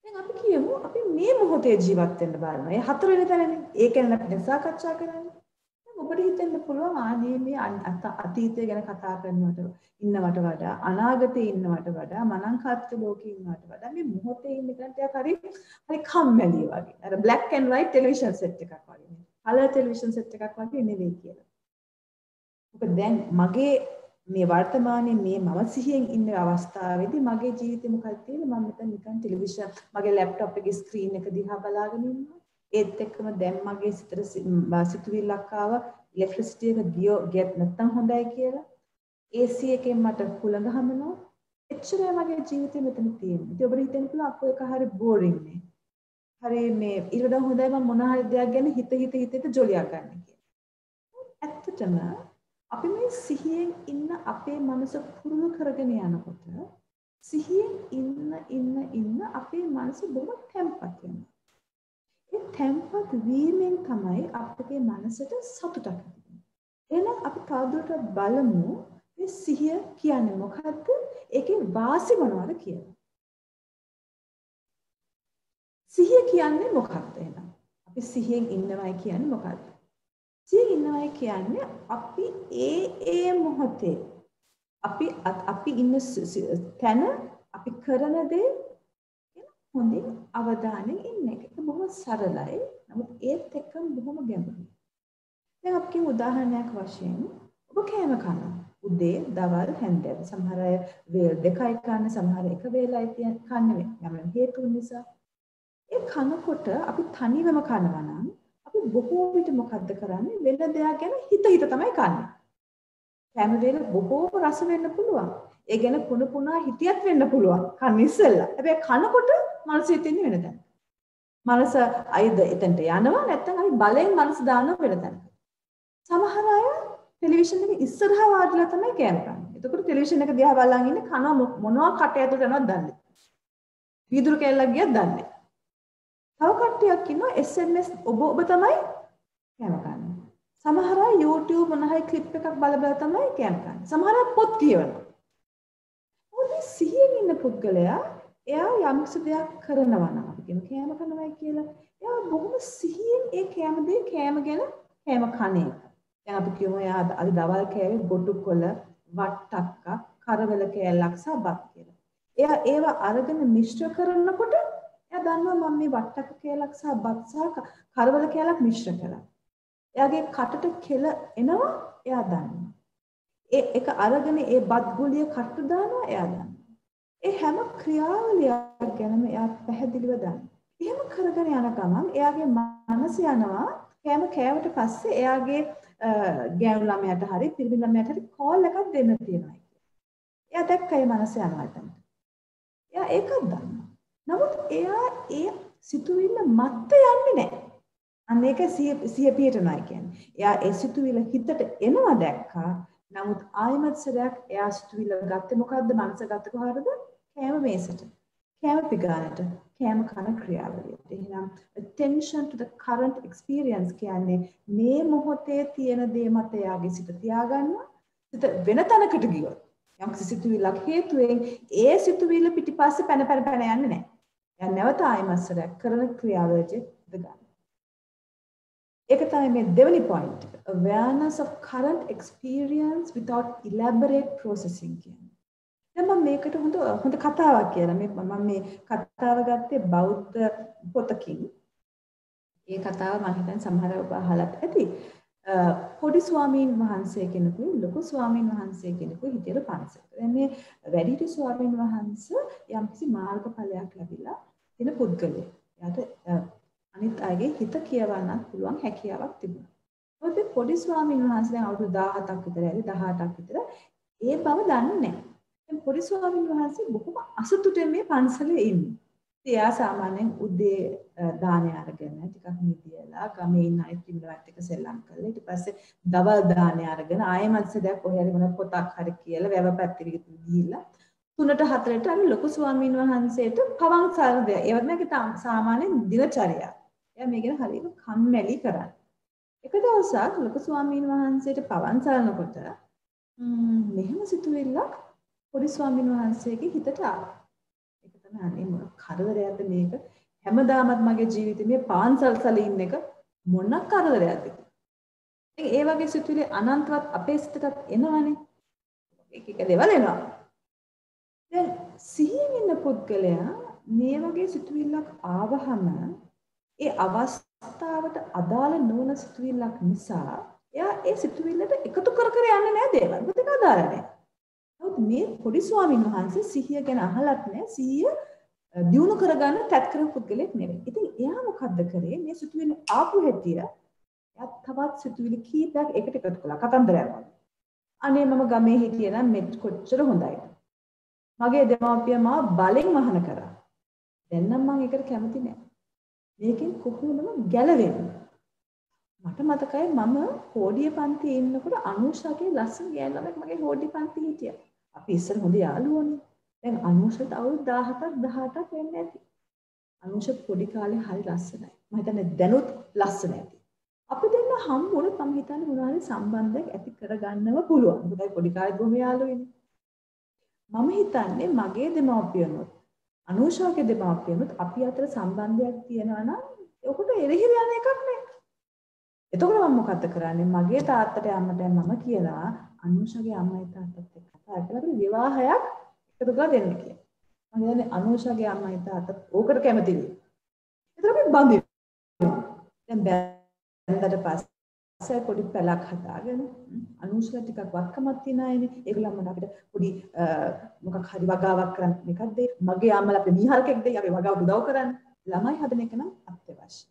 දැන් අපි කියමු අපි මේ මොහොතේ ජීවත් වෙන්න බලනවා. ඒ හතරවෙනි තැනනේ. ඒක ගැන අපි සාකච්ඡා කරන්නේ. දැන් ඔබට හිතෙන්න පුළුවන් ආනේ මේ අතීතය ගැන කතා කරනවට ඉන්නවට වඩා අනාගතේ ඉන්නවට වඩා මනංකාත්ත ලෝකේ ඉන්නවට වඩා මේ මොහොතේ ඉන්න කෙනාට හරි කම්මැලි වගේ. අර black and white television set එකක් වගේ. color television set එකක් වගේ නෙවෙයි කියලා. මොකද දැන් මගේ මේ වර්තමානයේ මේ මම සිහියෙන් ඉන්න අවස්ථාවේදී මගේ ජීවිතේ මොකක්ද තියෙන්නේ මම මෙතන නිකන් ටෙලිවිෂන් මගේ ලැප්ටොප් එකේ ස්ක්‍රීන් එක දිහා බලාගෙන ඉන්නවා ඒත් එක්කම දැන් මගේ සිතට සිතුවිල්ලක් ආවා ඉලෙක්ට්‍රිසිටි එක ගියොත් නැත්තම් හොඳයි කියලා AC එකෙන් මට හුළඟ හමනවා එච්චරයි මගේ ජීවිතේ මෙතන තියෙන්නේ ඉතින් ඔබට හිතෙන්න පුළුවන් අපෝ එක හරි බෝරින් නේ හරි මේ ඊට වඩා හොඳයි මම මොන හරි දෙයක් ගැන හිත ජොලියක් ගන්න කියලා ඇත්තටම අපි මේ සිහියෙන් ඉන්න අපේ මනස පුරුදු කරගෙන යනකොට සිහියෙන් ඉන්න අපේ මනස බොහොම තැම්පත් වෙනවා. ඒ තැම්පත් වීමෙන් තමයි අපේ මනසට සතුටක් ඇති වෙන්නේ. එහෙනම් අපි තවදුරටත් බලමු මේ සිහිය කියන්නේ මොකක්ද? ඒකේ වාසි මොනවද කියලා. සිහිය කියන්නේ මොකක්ද එහෙනම්? අපි සිහියෙන් ඉන්නවයි කියන්නේ මොකක්ද? සිහියෙන් ඉන්නවයි කියන්නේ අපි ඒ මොහොතේ අපි ඉන්න තැන අපි කරන දේ හොඳින් අවධානයෙන් ඉන්න එක. ඒක බොහොම සරලයි. නමුත් ඒත් එක්කම බොහොම ගැඹුරුයි. දැන් අපි කියමු උදාහරණයක් වශයෙන් ඔබ කෑම කනවා. උදේ, දවල්, හැන්දෑව. සමහර අය වේල් දෙකයි කන්න, සමහර එක වේලයි කන්නේ. යම් හේතුන් නිසා. ඒ කනකොට අපි තනිවම කනවා නම් අපි බොහෝ විට මොකද්ද කරන්නේ? වෙන දෙයක් ගැන හිත තමයි කන්නේ. කෑම වේල බොහෝ රස වෙන්න පුළුවන්. ඒ ගැන පුනා හිතියත් වෙන්න පුළුවන්. කන්න ඉස්සෙල්ලා. හැබැයි කනකොට මනස හිතෙන්නේ වෙන තැනක. මනස අයිද එතනට යනවා නැත්නම් අපි බලෙන් මනස දානවා වෙන තැනක. සමහර අය ටෙලිවිෂන් එක ඉස්සරහා වාඩිලා තමයි කෑම කන්නේ. එතකොට ටෙලිවිෂන් එක දිහා බලන් ඉන්නේ කන මොනවා කට ඇතුලට යනවද දන්නේ නැහැ. වීදුරු කැල්ලක් ගියත් දන්නේ නැහැ. තව කට්ටියක් ඉන්නවා SMS ඔබ තමයි කෑම කන්නේ. සමහර අය YouTube මොන හරි ක්ලිප් එකක් බල තමයි කෑම කන්නේ. සමහර අය පොත් කියවනවා. මොකද සිහියෙන් ඉන්න පුද්ගලයා එයා යම්කිසි දෙයක් කරනවා නම් අපි කියමු කෑම කනවායි කියලා. එයා බොහොම සිහියෙන් ඒ කෑම ගැන කෑම කන එක. දැන් අපි කියමු එයා අද දවල් කෑවේ ගොටුකොළ, වට්ටක්ක, කරවල කෑල්ලක් සහ බත් කියලා. එයා ඒව අරගෙන මිශ්‍ර කරනකොට එයා දන්නවා මම මේ වට්ටක්ක කෑල්ලක් සහ බත් සහ කරවල කෑල්ලක් මිශ්‍ර කළා. එයාගේ කටට කෙල එනවා එයා දන්නවා. ඒක අරගෙන ඒ බත් ගුලිය කටට දානවා එයා දන්නවා. ඒ හැම ක්‍රියාවලියක් ගැනම එයා පැහැදිලිව දන්නවා. එහෙම කරගෙන යන ගමන් එයාගේ මනස යනවා කෑම කෑවට පස්සේ එයාගේ ගෑනු ළමයාට හරි පිරිමි ළමයාට හරි කෝල් එකක් දෙන්න තියෙනවා කියලා. එයා දැක්කයි මනස යනවා එතනට. එයා ඒකත් දන්නවා. නමුත් එයා ඒ සිතුවිල්ල මත යන්නේ නැහැ. අන්න ඒක සිය පිටනයි කියන්නේ. එයා ඒ සිතුවිල්ල හිතට එනවා දැක්කා. නමුත් ආයමත් සරයක් එයා සිතුවිල්ල ගත්තේ මොකද්ද? මනස ගත්තේ කොහරද? කෑම මේසට. කෑම පිගානට. කෑම කන ක්‍රියාවලියට. එහෙනම් attention to the current experience කියන්නේ මේ මොහොතේ තියෙන දේ මත එයාගේ සිත තියාගන්නවා. සිත වෙන තැනකට ගියොත් යම් සිතුවිල්ලක් හේතුවෙන් ඒ සිතුවිල්ල පිටිපස්සේ පැන යන්නේ නැහැ. එයා නැවත ආයමත් සරයක් කරන ක්‍රියාවලියට ගන්නවා. ඒක තමයි මේ දෙවෙනි point awareness of current experience without elaborate processing කියන්නේ. දැන් මම මේකට හොඳ කතාවක් කියලා මම මේ කතාව ගත්තේ බෞද්ධ පොතකින්. ඒ කතාව මම හිතන්නේ සමහර ඔබ අහලත් ඇති. පොඩි ස්වාමීන් වහන්සේ කෙනෙකුයි ලොකු ස්වාමීන් වහන්සේ කෙනෙකුයි හිටියට පන්සලක. දැන් මේ වැඩිහිටි ස්වාමීන් වහන්සේ යම්කිසි මාර්ගඵලයක් ලැබිලා තියෙන පුද්ගලයෙක්. එයාට අනිත් අයගේ හිත කියවන්නත් පුළුවන් හැකියාවක් තිබුණා. මොකද පොඩි ස්වාමීන් වහන්සේ දැන් අවුරුදු 17ක් විතර ඇරි 18ක් විතර ඒ බව දන්නේ නැහැ. දැන් පොඩි ස්වාමීන් වහන්සේ බොහොම අසතුටෙන් මේ පන්සලේ ඉන්නේ. එයා සාමාන්‍යයෙන් උදේ දානය අරගෙන ටිකක් නිදියලා ගමේ ඉන්න අය පිළිවෙලට එක සෙල්ලම් කරලා ඊට පස්සේ දවල් දානය අරගෙන ආයෙමත් සදයක් කොහේ හරි මොන පොතක් හරි කියලා වැව පැත්තට ගිහිල්ලා 3ට 4ට අර ලොකු ස්වාමීන් වහන්සේට පවන් සල්ද ඒ වගේ සාමාන්‍ය දිනචරියා. එයා මේ ගැන හරියට කම්මැලි කරන්නේ. එක දවසක් ලොකු ස්වාමීන් වහන්සේට පවන් සල්නකොට මෙහෙම සිතුවිල්ලක් පොඩි ස්වාමීන් වහන්සේගේ හිතට ආවා. ඒක තමයි අනේ මොන කරදරයක්ද මේක හැමදාමත් මගේ ජීවිතේ මේ පාන්සල්සලේ ඉන්න එක මොන කරදරයක්ද කියලා. ඒ වගේ සිතුවිලි අනන්තවත් අපේ සිතටත් එනවනේ. එක දේවල් එනවා. දැන් සිහියෙන් ඉන්න පුද්ගලයා මේ වගේ සිතුවිල්ලක් ආවහම ඒ අවස්ථාවට අදාළ නොවන සිතුවිල්ලක් නිසා එයා ඒ සිතුවිල්ලට එකතු කර යන්නේ නැහැ දේවල්. මොකද ඒක අදාළ නැහැ. නමුත් මේ පොඩි ස්වාමීන් වහන්සේ සිහිය ගැන අහලත් නැහැ. සිහිය දියුණු කරගන්න තැත් කරපු පුද්ගලෙක් නෙවෙයි. ඉතින් එයා මොකද්ද කරේ? මේ සිතුවිලි ආපු හැටිය එයා තවත් සිතුවිලි කීපයක් එකට එකතු කළා. කතන්දරයක් වගේ. අනේ මම ගමේ හිටියේ නම් මෙත් කොච්චර හොඳයිද? මගේ දෙමාපිය මාව බලෙන් මහාන කරා. දැන් නම් මම ඒකට කැමති නෑ. මේකෙන් කොහොමද ගැලවෙන්නේ? මට මතකයි මම හෝඩිය පන්තියේ ඉන්නකොට අනුෂාගේ ලස්සන ගෑනු ළමෙක් මගේ හෝඩිය පන්තියේ හිටියා. අපි ඉස්සර හොඳ යාළුවෝනේ. දැන් අනුෂාට අවුරුදු 17ක් 18ක් වෙන්න ඇති. අනුෂා පොඩි කාලේ හරි ලස්සනයි. මම හිතන්නේ දැනුත් ලස්සන ඇති. අපි දෙන්න හම්බුනොත් මම හිතන්නේ මොනවාරි සම්බන්ධයක් ඇති කරගන්නව පුළුවන්. මොකද පොඩි කාලේ බොහොම යාළුවෙනේ. මම හිතන්නේ මගේ දෙමාපියනොත් අනුෂාගේ දෙමාපියනොත් අපි අතර සම්බන්ධයක් තියෙනවා නම් ඔකට එරෙහිව යන එකක් නේ. එතකොට මම මොකද්ද කරන්නේ? මගේ තාත්තට අම්මට මම කියලා අනුෂාගේ අම්මයි තාත්තත් එක්ක කතා කරලා අපිට විවාහයක් එකතු කරලා දෙන්න කියලා. මම කියන්නේ අනුෂාගේ අම්මයි තාත්තත් ඕකට කැමතිද? එතකොට අපි බඳිනවා. දැන් බැලුවට පස්සේ පොඩි පැලක් හදාගෙන අනුෂ්ලා ටිකක් වත්කමක් තියන අයනේ. ඒගොල්ලෝ මම අපිට පොඩි මොකක් හරි වගාවක් කරන්න මේකක්ද? මගේ අම්මලා අපේ මීහරකෙක්ද? අපි වගාව උදව් කරන්න. ළමයි හදන එක නම් අත්‍යවශ්‍යයි.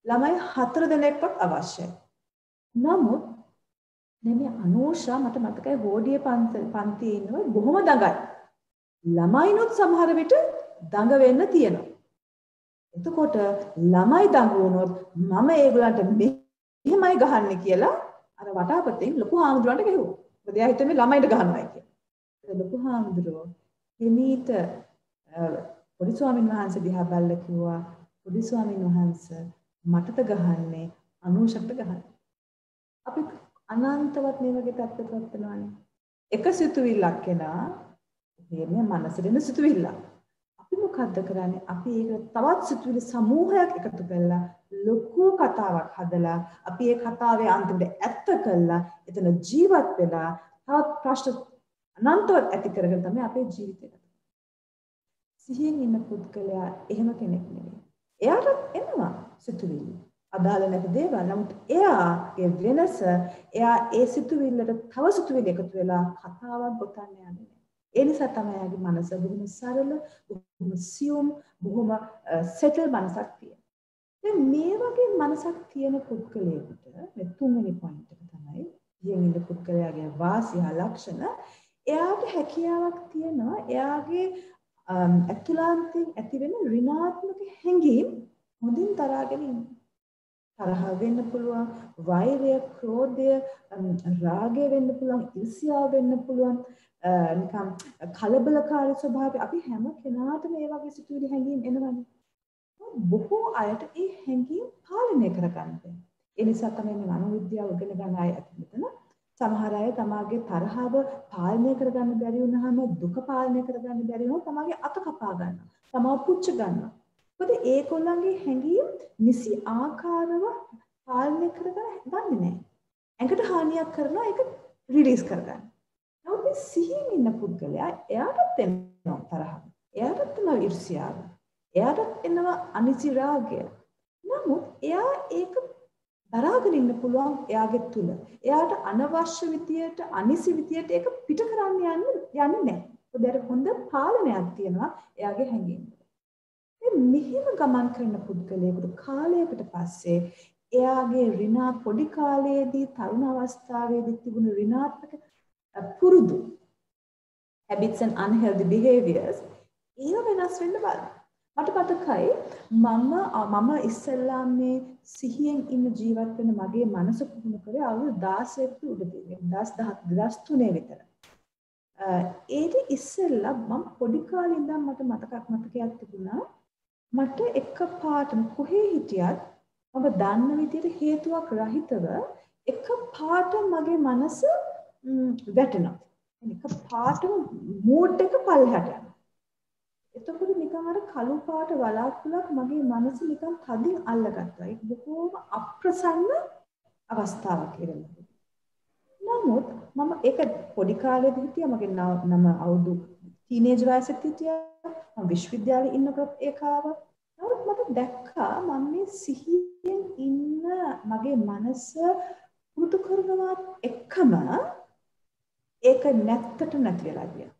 ළමයි 4 දෙනෙක්වත් අවශ්‍යයි. නමුත් මේ අනුෂා මට මතකයි හෝඩියේ පන්තියේ ඉන්නව බොහොම දඟයි. ළමයිනොත් සමහර විට දඟ වෙන්න තියෙනවා. එතකොට ළමයි දඟ වුණොත් මම ඒගොල්ලන්ට මෙහෙමයි ගහන්නේ කියලා අර වටාපතෙන් ලොකු හාමුදුරන්ට ගෙහුවා. මොකද එයා හිතුවේ ළමයිට ගහනවායි කියලා. ඒ ලොකු හාමුදුරුවෝ හිමීට පොඩි ස්වාමීන් වහන්සේ දිහා බැලලා කිව්වා පොඩි ස්වාමීන් වහන්සේ මටද ගහන්නේ අනුෂකට ගහන්නේ. අපි අනන්තවත් මේ වගේ පැත්තකට යනවානේ. එක සිතුවිල්ලක් එනවා මේ මනසෙන් එන සිතුවිල්ලක්. අපි මොකද්ද කරන්නේ? අපි ඒක තවත් සිතුවිලි සමූහයක් එකතු කරලා ලොකු කතාවක් හදලා අපි ඒ කතාවේ අන්තිමට ඇත්ත කළා එතන ජීවත් වෙලා තවත් ප්‍රශ්න අනන්තවත් ඇති කරගෙන තමයි අපේ ජීවිතය ගත කරන්නේ. සිහියෙන් ඉන්න පුද්ගලයා එහෙම කෙනෙක් නෙවෙයි. එයාට එනවා සිතුවිලි. අදාළ නැති දේවල්. නමුත් එයාගේ වෙනස එයා ඒ සිතුවිල්ලට තව සිතුවිලි එකතු වෙලා කතාවක් ගොතන්න යන්නේ. ඒ නිසා තමයි යාගේ මනස බොහොම සරල, බොහොම සියුම්, බොහොම සෙටල් මනසක් තියෙන. දැන් මේ වගේ මනසක් තියෙන පුද්ගලයෙකුට මේ තුන්වෙනි පොයින්ට් එක තමයි යෙමින පුද්ගලයාගේ වාසිය ලක්ෂණ. එයාට හැකියාවක් තියෙනවා එයාගේ ඇතුළාන්තයෙන් ඇතිවෙන ඍණාත්මක හැඟීම් හොඳින් තරහාගෙන ඉන්න. තරහ වෙන්න පුළුවන්, වෛරය, ක්‍රෝධය, රාගය වෙන්න පුළුවන්, ඊර්ෂ්‍යාව වෙන්න පුළුවන්, නිකම් කලබලකාරී ස්වභාවය. අපි හැම කෙනාටම මේ වගේ සිතුවිලි හැඟීම් එනවනේ. බොහෝ අයට ඒ හැඟීම් පාලනය කරගන්න බැහැ. ඒ නිසා තමයි මේ මනෝවිද්‍යාව ඉගෙන ගන්න අය අතන සමහර අය තමාගේ තරහව පාලනය කරගන්න බැරි වුණාම දුක පාලනය කරගන්න බැරි වුණොත් තමාගේ අත කපා ගන්නවා. තමාව පුච්ච ගන්නවා. මොකද ඒගොල්ලන්ගේ හැඟීම් නිසි ආකාරව පාලනය කරගන්න දන්නේ නැහැ. ඇඟට හානියක් කරනවා ඒක රිලීස් කරගන්න. නමුත් මේ සිහියෙන් ඉන්න පුද්ගලයා එයාටත් එනවා තරහ. එයාටත් එනවා ඊර්ෂ්‍යාව. එයාටත් එනවා අනිසි රාගය. නමුත් එයා ඒක දරාගෙන ඉන්න පුළුවන් එයාගේ තුල. එයාට අනවශ්‍ය විදියට අනිසි විදියට ඒක පිට කරන්න යන්නේ නැහැ. ඒකට හොඳ පාලනයක් තියෙනවා එයාගේ හැඟීම්. මෙහෙම ගමන් කරන පුද්ගලයෙකුට කාලයකට පස්සේ එයාගේ ඍණ පොඩි කාලයේදී තරුණ අවස්ථාවේදී තිබුණු ඍණාත්මක පුරුදු habits and unhealthy behaviors ඒව වෙනස් වෙන්න බලන්න. මට මතකයි මම ඉස්සෙල්ලා මේ සිහියෙන් ඉන්න ජීවත් වෙන මගේ මනස පුහුණු කරේ අවුරුදු 16කට උඩදී 2003 විතර. ඒටි ඉස්සෙල්ලා මම පොඩි කාලේ ඉඳන් මට මතකයක් තිබුණා. මට එකපාරටම කොහේ හිටියත් මම දන්න විදිහට හේතුවක් රහිතව එකපාරට මගේ මනස වැටෙනවා. එකපාරටම මූඩ් එක පල්ලෙහාට යනවා. එතකොට නිකන් අර කළු පාට වලාකුළක් මගේ මනස නිකන් තදින් අල්ලගත්තා. ඒක බොහෝම අප්‍රසන්න අවස්ථාවක් කියලා. නමුත් මම ඒක පොඩි කාලේදී හිටියා. මගේ නම අවුරුදු ටීනේජ් වයසෙත් හිටියා. මම විශ්වවිද්‍යාලේ ඉන්නකොට ඒක ආවා. නමුත් මට දැක්කා මම මේ සිහියෙන් ඉන්න මගේ මනස පුරුදු කරනවත් එක්කම ඒක නැත්තට නැති වෙලා ගියා.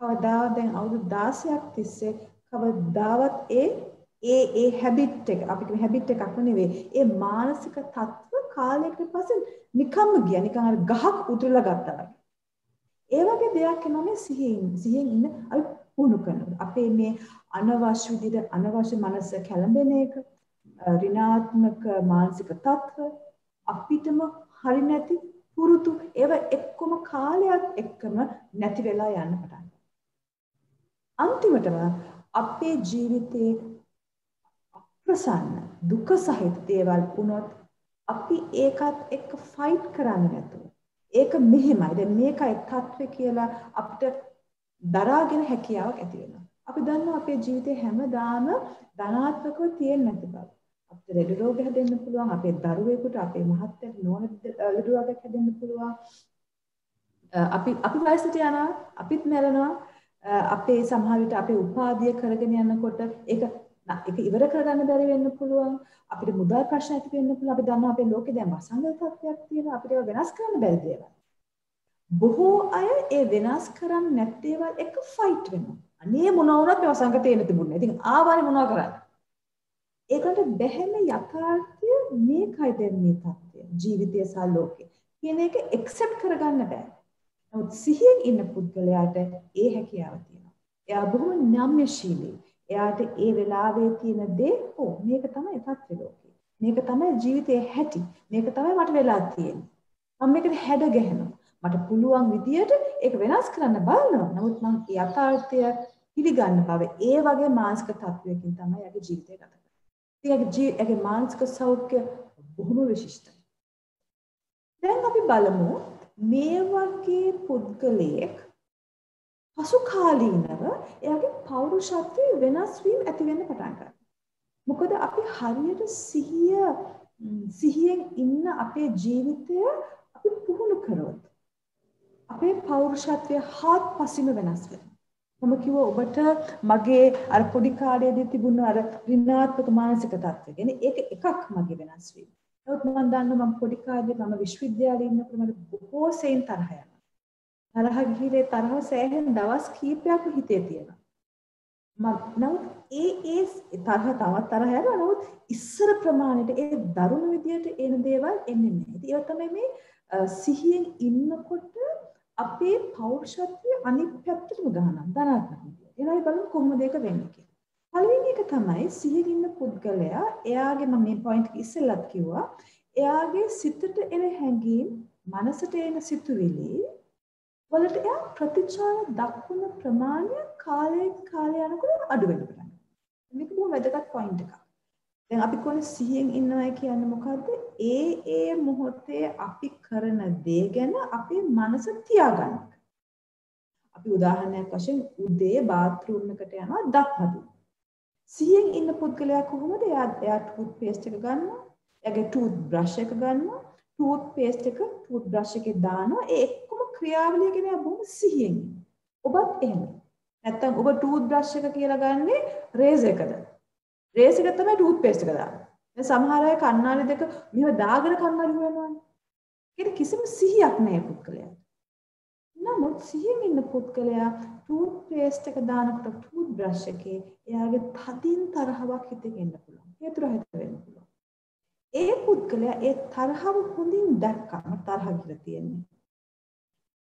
කවදාවත් දැන් අවුරුදු 16ක් තිස්සේ කවදාවත් ඒ හැබිට් එක අපි කියන හැබිට් එකක් නෙවෙයි. ඒ මානසික තත්ත්ව කාලයකට පස්සේ නිකම්ම ගියා. නිකන් අර ගහක් උතුරලා ගත්තා වගේ. ඒ වගේ දෙයක් එනවා මේ සිහියෙන් ඉන්න අපි පුහුණු කරනවා. අපේ මේ අනවශ්‍ය විදිහට අනවශ්‍ය මනස කැළඹෙන එක ඍණාත්මක මානසික තත්ත්ව අපිටම හරි නැති පුරුදු ඒව එක්කම කාලයක් එක්කම නැති වෙලා යන්න පටන් ගන්නවා. අන්තිමටම අපේ ජීවිතේ අප්‍රසන්න දුක සහිත දේවල් වුණොත් අපි ඒකත් එක්ක ෆයිට් කරන්නේ නැතුව ඒක මෙහෙමයි දැන් මේකයි තත්ත්වය කියලා අපිට දරාගෙන හැකියාවක් ඇති වෙනවා. අපි දන්නවා අපේ ජීවිතේ හැමදාම ධනාත්මකව තියෙන්නේ නැති බව. අපිට ලෙඩ රෝග හැදෙන්න පුළුවන්, අපේ දරුවෙකුට, අපේ මහත්තයාට නොවන ලෙඩ රෝගයක් හැදෙන්න පුළුවන්. අපි වයසට යනවා, අපිත් මැරෙනවා. අපේ සමහර විට අපේ උපාධිය කරගෙන යනකොට ඒක ඉවර කරගන්න බැරි වෙන්න පුළුවන්. අපිට මුදල් ප්‍රශ්න ඇති වෙන්න පුළුවන්. අපි දන්නවා අපේ ලෝකේ දැන් වසංගත තත්ත්වයක් තියෙනවා. අපිට ඒක වෙනස් කරන්න බැරි දේවල්. බොහෝ අය ඒ වෙනස් කරන්නේ නැත්තේවල් එක ෆයිට් වෙනවා. අනේ මොනවා වුණත් මේ වසංගතේ එන්න තිබුණේ. ඉතින් ආවනේ මොනවා කරන්නේ? ඒකට බැහැම යථාර්ථය මේකයි දැන් මේ තත්ත්වය. ජීවිතය සහ ලෝකේ කියන එක ඇක්සෙප්ට් කරගන්න බෑ. නමුත් සිහියෙන් ඉන්න පුද්ගලයාට ඒ හැකියාව තියෙනවා. එයා බොහොම නම්‍යශීලී. එයාට ඒ වෙලාවේ තියෙන දේ මේක තමයි තත්ත්වය ලෝකේ. මේක තමයි ජීවිතයේ හැටි. මේක තමයි මට වෙලා තියෙන්නේ. මම මේකට හැඩ ගැහෙනවා. මට පුළුවන් විදියට ඒක වෙනස් කරන්න බලනවා. නමුත් මම යථාර්ථය පිළිගන්න බව ඒ වගේ මානසික තත්ත්වයකින් තමයි යගේ ජීවිතය ගත කරන්නේ. යගේ මානසික සෞඛ්‍ය බොහොම විශිෂ්ටයි. දැන් අපි බලමු මේ වගේ පුද්ගලයෙක් පසු කාලීනව එයාගේ පෞරුෂත්වය වෙනස් වීම ඇති වෙන්න පටන් ගන්නවා. මොකද අපි හරියට සිහියෙන් ඉන්න අපේ ජීවිතය අපි පුහුණු කරොත් අපේ පෞරුෂත්වය හාත්පසින්ම වෙනස් වෙනවා. මම කිව්වා ඔබට මගේ අර පොඩි කාලේදී තිබුණ අර ඍණාත්මක මානසික තත්ත්වය. කියන්නේ ඒක එකක් මගේ වෙනස් වීම. නමුත් මම දන්නවා මම පොඩි කාලේ මම විශ්වවිද්‍යාලේ ඉන්නකොට මට බොහෝ සෙයින් තරහ යනවා. තරහ ගිහිලේ තරහ සෑහෙන දවස් කීපයක් හිතේ තියෙනවා. නමුත් ඒ තරහ තවත් තරහ යනවා. නමුත් ඉස්සර ප්‍රමාණයට ඒ දරුණු විදියට එන දේවල් එන්නේ නැහැ. ඒක තමයි මේ සිහියෙන් ඉන්නකොට අපේ පෞරුෂත්වය අනිත් පැත්තටම ගහනවා ධනාත්මක විදියට. ඒනයි බලමු කොහොමද ඒක වෙන්නේ කියලා. පළවෙනි එක තමයි සිහියෙන් ඉන්න පුද්ගලයා එයාගේ මම මේ පොයින්ට් එක ඉස්සෙල්ලත් කිව්වා. එයාගේ සිතට එන හැඟීම්, මනසට එන සිතුවිලි වලට එයා ප්‍රතිචාර දක්වන ප්‍රමාණය කාලය යනකොට අඩු වෙන්න පටන් ගන්නවා. මේක බොහොම වැදගත් පොයින්ට් එකක්. දැන් අපි කොහොමද සිහියෙන් ඉන්නවා කියන්නේ මොකද්ද? ඒ මොහොතේ අපි කරන දේ ගැන අපේ මනස තියාගන්න. අපි උදාහරණයක් වශයෙන් උදේ බාත්රූම් එකට යනවා දත් හදන්න. සිහියෙන් ඉන්න පුද්ගලයා කොහොමද? එයා ටූත් පේස්ට් එක ගන්නවා, එයාගේ ටූත් බ්‍රෂ් එක ගන්නවා, ටූත් පේස්ට් එක ටූත් බ්‍රෂ් එකේ දානවා. ඒ එක්කම බොහොම ක්‍රියාවලිය ගැන බොහොම සිහියෙන් ඉන්නේ. ඔබත් එහෙම. නැත්තම් ඔබ ටූත් බ්‍රෂ් එක කියලා ගන්නේ රේස් එකද? රේස් එක තමයි ටූත් පේස්ට් එක දාන්නේ. දැන් සමහර අය කණ්ණාඩි දෙක මෙහෙම දාගෙන කණ්ණාඩි හොයනවානේ. ඒක කිසිම සිහියක් නැහැ පුද්ගලයාට. නමුත් සිහියෙන් ඉන්න පුද්ගලයා ටූත් පේස්ට් එක දානකොට ටූත් බ්‍රෂ් එකේ එයාගේ තදින් තරහවක් හිතේ එන්න පුළුවන්. හේතුව හිත වෙන්න පුළුවන්. ඒ පුද්ගලයා ඒ තරහව හොඳින් දැක්කම තරහ කියලා තියෙන්නේ.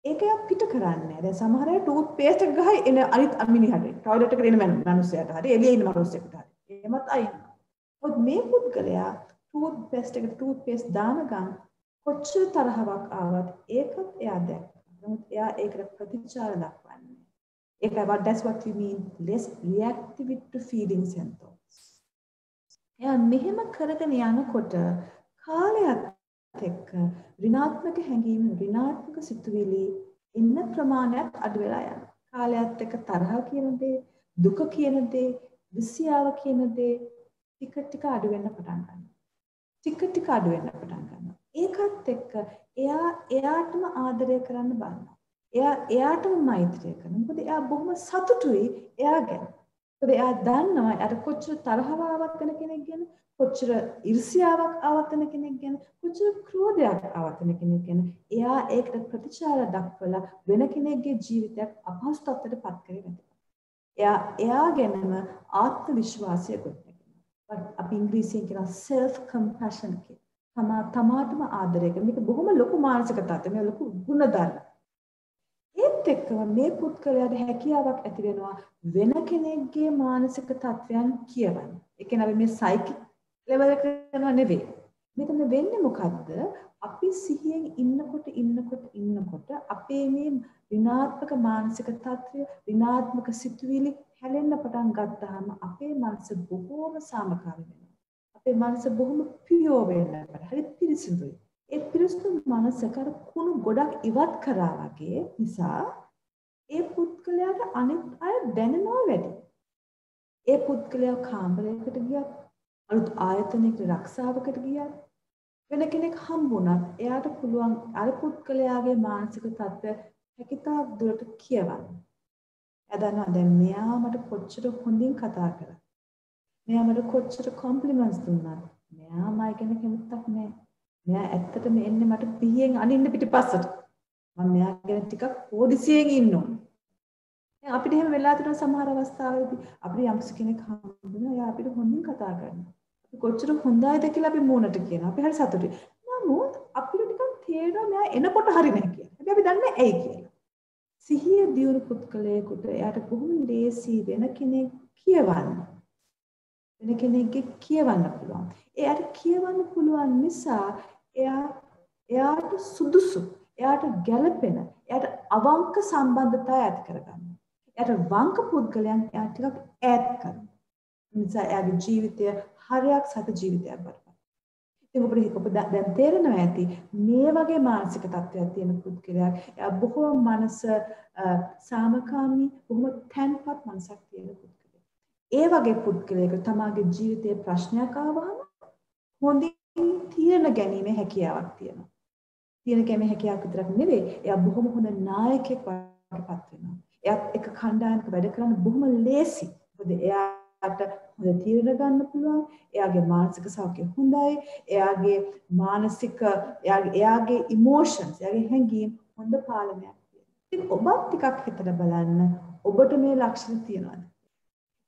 ඒක යා පිට කරන්නේ නැහැ. දැන් සමහර අය ටූත් පේස්ට් එක ගහයි එන අනිත් මිනිහට ටොයිලට් එකට එන මනුස්සයාට හරි එළියේ ඉන්න මනුස්සයෙකුට හරි. එහෙමත් අයින්. මොකද මේ පුද්ගලයා ටූත් පේස්ට් එකට ටූත් පේස්ට් දාන ගමන් කොච්චර තරහවක් ආවත් ඒකත් එයා දැක්ක. නමුත් එයා ඒකට ප්‍රතිචාර දක්වන්නේ. ඒකයි that's what we mean less reactive to feelings and thoughts. එයා මෙහෙම කරගෙන යනකොට කාලයත් එක්ක ඍණාත්මක හැඟීම් ඍණාත්මක සිතුවිලි ඉන්න ප්‍රමාණයක් අඩු වෙලා යනවා. කාලයත් එක්ක තරහ කියන දේ, දුක කියන දේ, විස්යාව කියන දේ ටික ටික අඩු වෙන්න පටන් ගන්නවා. ටික ටික අඩු වෙන්න පටන් ගන්නවා. ඒකත් එක්ක එයාටම ආදරය කරන්න බලනවා. එයාටම මෛත්‍රිය කරනවා. මොකද එයා බොහොම සතුටුයි එයා ගැන. මොකද එයා දන්නවා එයාට කොච්චර තරහව ආවත් වෙන කෙනෙක් ගැන, කොච්චර ඊර්ෂ්‍යාවක් ආවත් වෙන කෙනෙක් ගැන, කොච්චර ක්‍රෝධයක් ආවත් වෙන කෙනෙක් ගැන එයා ඒකට ප්‍රතිචාර දක්වලා වෙන කෙනෙක්ගේ ජීවිතයක් අපහසුතාවයට පත් කරේ නැති. එයා ගැනම ආත්ම විශ්වාසය ගොඩනැගෙනවා. අපි ඉංග්‍රීසියෙන් කියන self compassion කියලා. තමාටම ආදරය කරන මේක බොහොම ලොකු මානසික තත්ත්වයක්. මේ ලොකු ගුණධර්ම. ඒත් එක්කම මේ පුද්ගලයාට හැකියාවක් ඇති වෙනවා වෙන කෙනෙක්ගේ මානසික තත්ත්වයන් කියවන්න. ඒ කියන්නේ අපි මේ සයිකික් ලෙවල් එක කරනවා නෙවෙයි. මෙතන වෙන්නේ මොකද්ද? අපි සිහියෙන් ඉන්නකොට අපේ මේ ඍණාත්මක මානසික තත්ත්වය, ඍණාත්මක සිතුවිලි හැලෙන්න පටන් ගත්තාම අපේ මනස බොහෝම සාමකාමී වෙනවා. අපේ මනස බොහොම පියෝ වෙනවා. හරි පිරිසිදුයි. ඒ පිරිසිදු මනසක කුණු ගොඩක් ඉවත් කරා වගේ නිසා ඒ පුද්ගලයාට අනිත් අය දැනෙනවා වැඩි. ඒ පුද්ගලයා කාමරයකට ගියත්, අලුත් ආයතනයකට රක්ෂාවකට ගියත්, වෙන කෙනෙක් හම්බුණත් එයාට පුළුවන් අර පුද්ගලයාගේ මානසික තත්ත්වය හැකිතාක් දුරට කියවන්න. එයා දන්නවා දැන් මෙයා මට කොච්චර හොඳින් කතා කරා. මෙයා මට කොච්චර කොම්ප්ලිමන්ට්ස් දුන්නා. මෙයා මයි ගැන කැමතික් නැහැ. මෙයා ඇත්තටම එන්නේ මට පිහියෙන් අනින්න පිටිපස්සට. මම මෙයා ගැන ටිකක් පොදිසියෙන් ඉන්න ඕනේ. දැන් අපිට එහෙම වෙලා තියෙන සමහර අවස්ථාවලදී අපිට යම්කිසි කෙනෙක් හම්බුනා එයා අපිට හොඳින් කතා කරනවා. අපි කොච්චර හොඳයිද කියලා අපි මූණට කියනවා. අපි හරි සතුටුයි. නමුත් අපිට ටිකක් තේරෙනවා මෙයා එනකොට හරි නැහැ කියලා. හැබැයි අපි දන්නේ ඇයි කියලා. සිහිය දියුණු පුද්ගලයෙකුට එයාට බොහොම ලේසි වෙන කෙනෙක් කියවන්න. වෙන කෙනෙක්ගේ කියවන්න පුළුවන්. එයාට කියවන්න පුළුවන් නිසා එයාට සුදුසු, එයාට ගැළපෙන, එයාට අවංක සම්බන්ධතාවය ඇති කරගන්න. එයාට වංක පුද්ගලයන් එයා ටිකක් ඈත් කරනවා. නිසා එයාගේ ජීවිතය හරයක් සත ජීවිතයක් බවට. ඉතින් ඔබ දැන් තේරෙනවා ඇති මේ වගේ මානසික තත්ත්වයක් තියෙන පුද්ගලයා එයා බොහෝ මනස සාමකාමී, බොහොම තැන්පත් මනසක් තියෙන පුද්ගලයෙක්. ඒ වගේ පුද්ගලයෙකුට තමාගේ ජීවිතයේ ප්‍රශ්නයක් ආවම හොඳින් තීරණ ගැනීමේ හැකියාවක් තියෙනවා. තීරණ ගැනීමේ හැකියාවක් විතරක් නෙවෙයි, එයා බොහොම හොඳ නායකයෙක් වඩපත් වෙනවා. එයාත් එක කණ්ඩායමක වැඩ කරන්න බොහොම ලේසි. මොකද එයාට හොඳ තීරණ ගන්න පුළුවන්. එයාගේ මානසික සෞඛ්‍යය හොඳයි. එයාගේ මානසික එයාගේ ඉමෝෂන්ස්, එයාගේ හැඟීම් හොඳ පාලනයක් තියෙනවා. ඉතින් ඔබත් ටිකක් හිතලා බලන්න ඔබට මේ ලක්ෂණ තියෙනවද?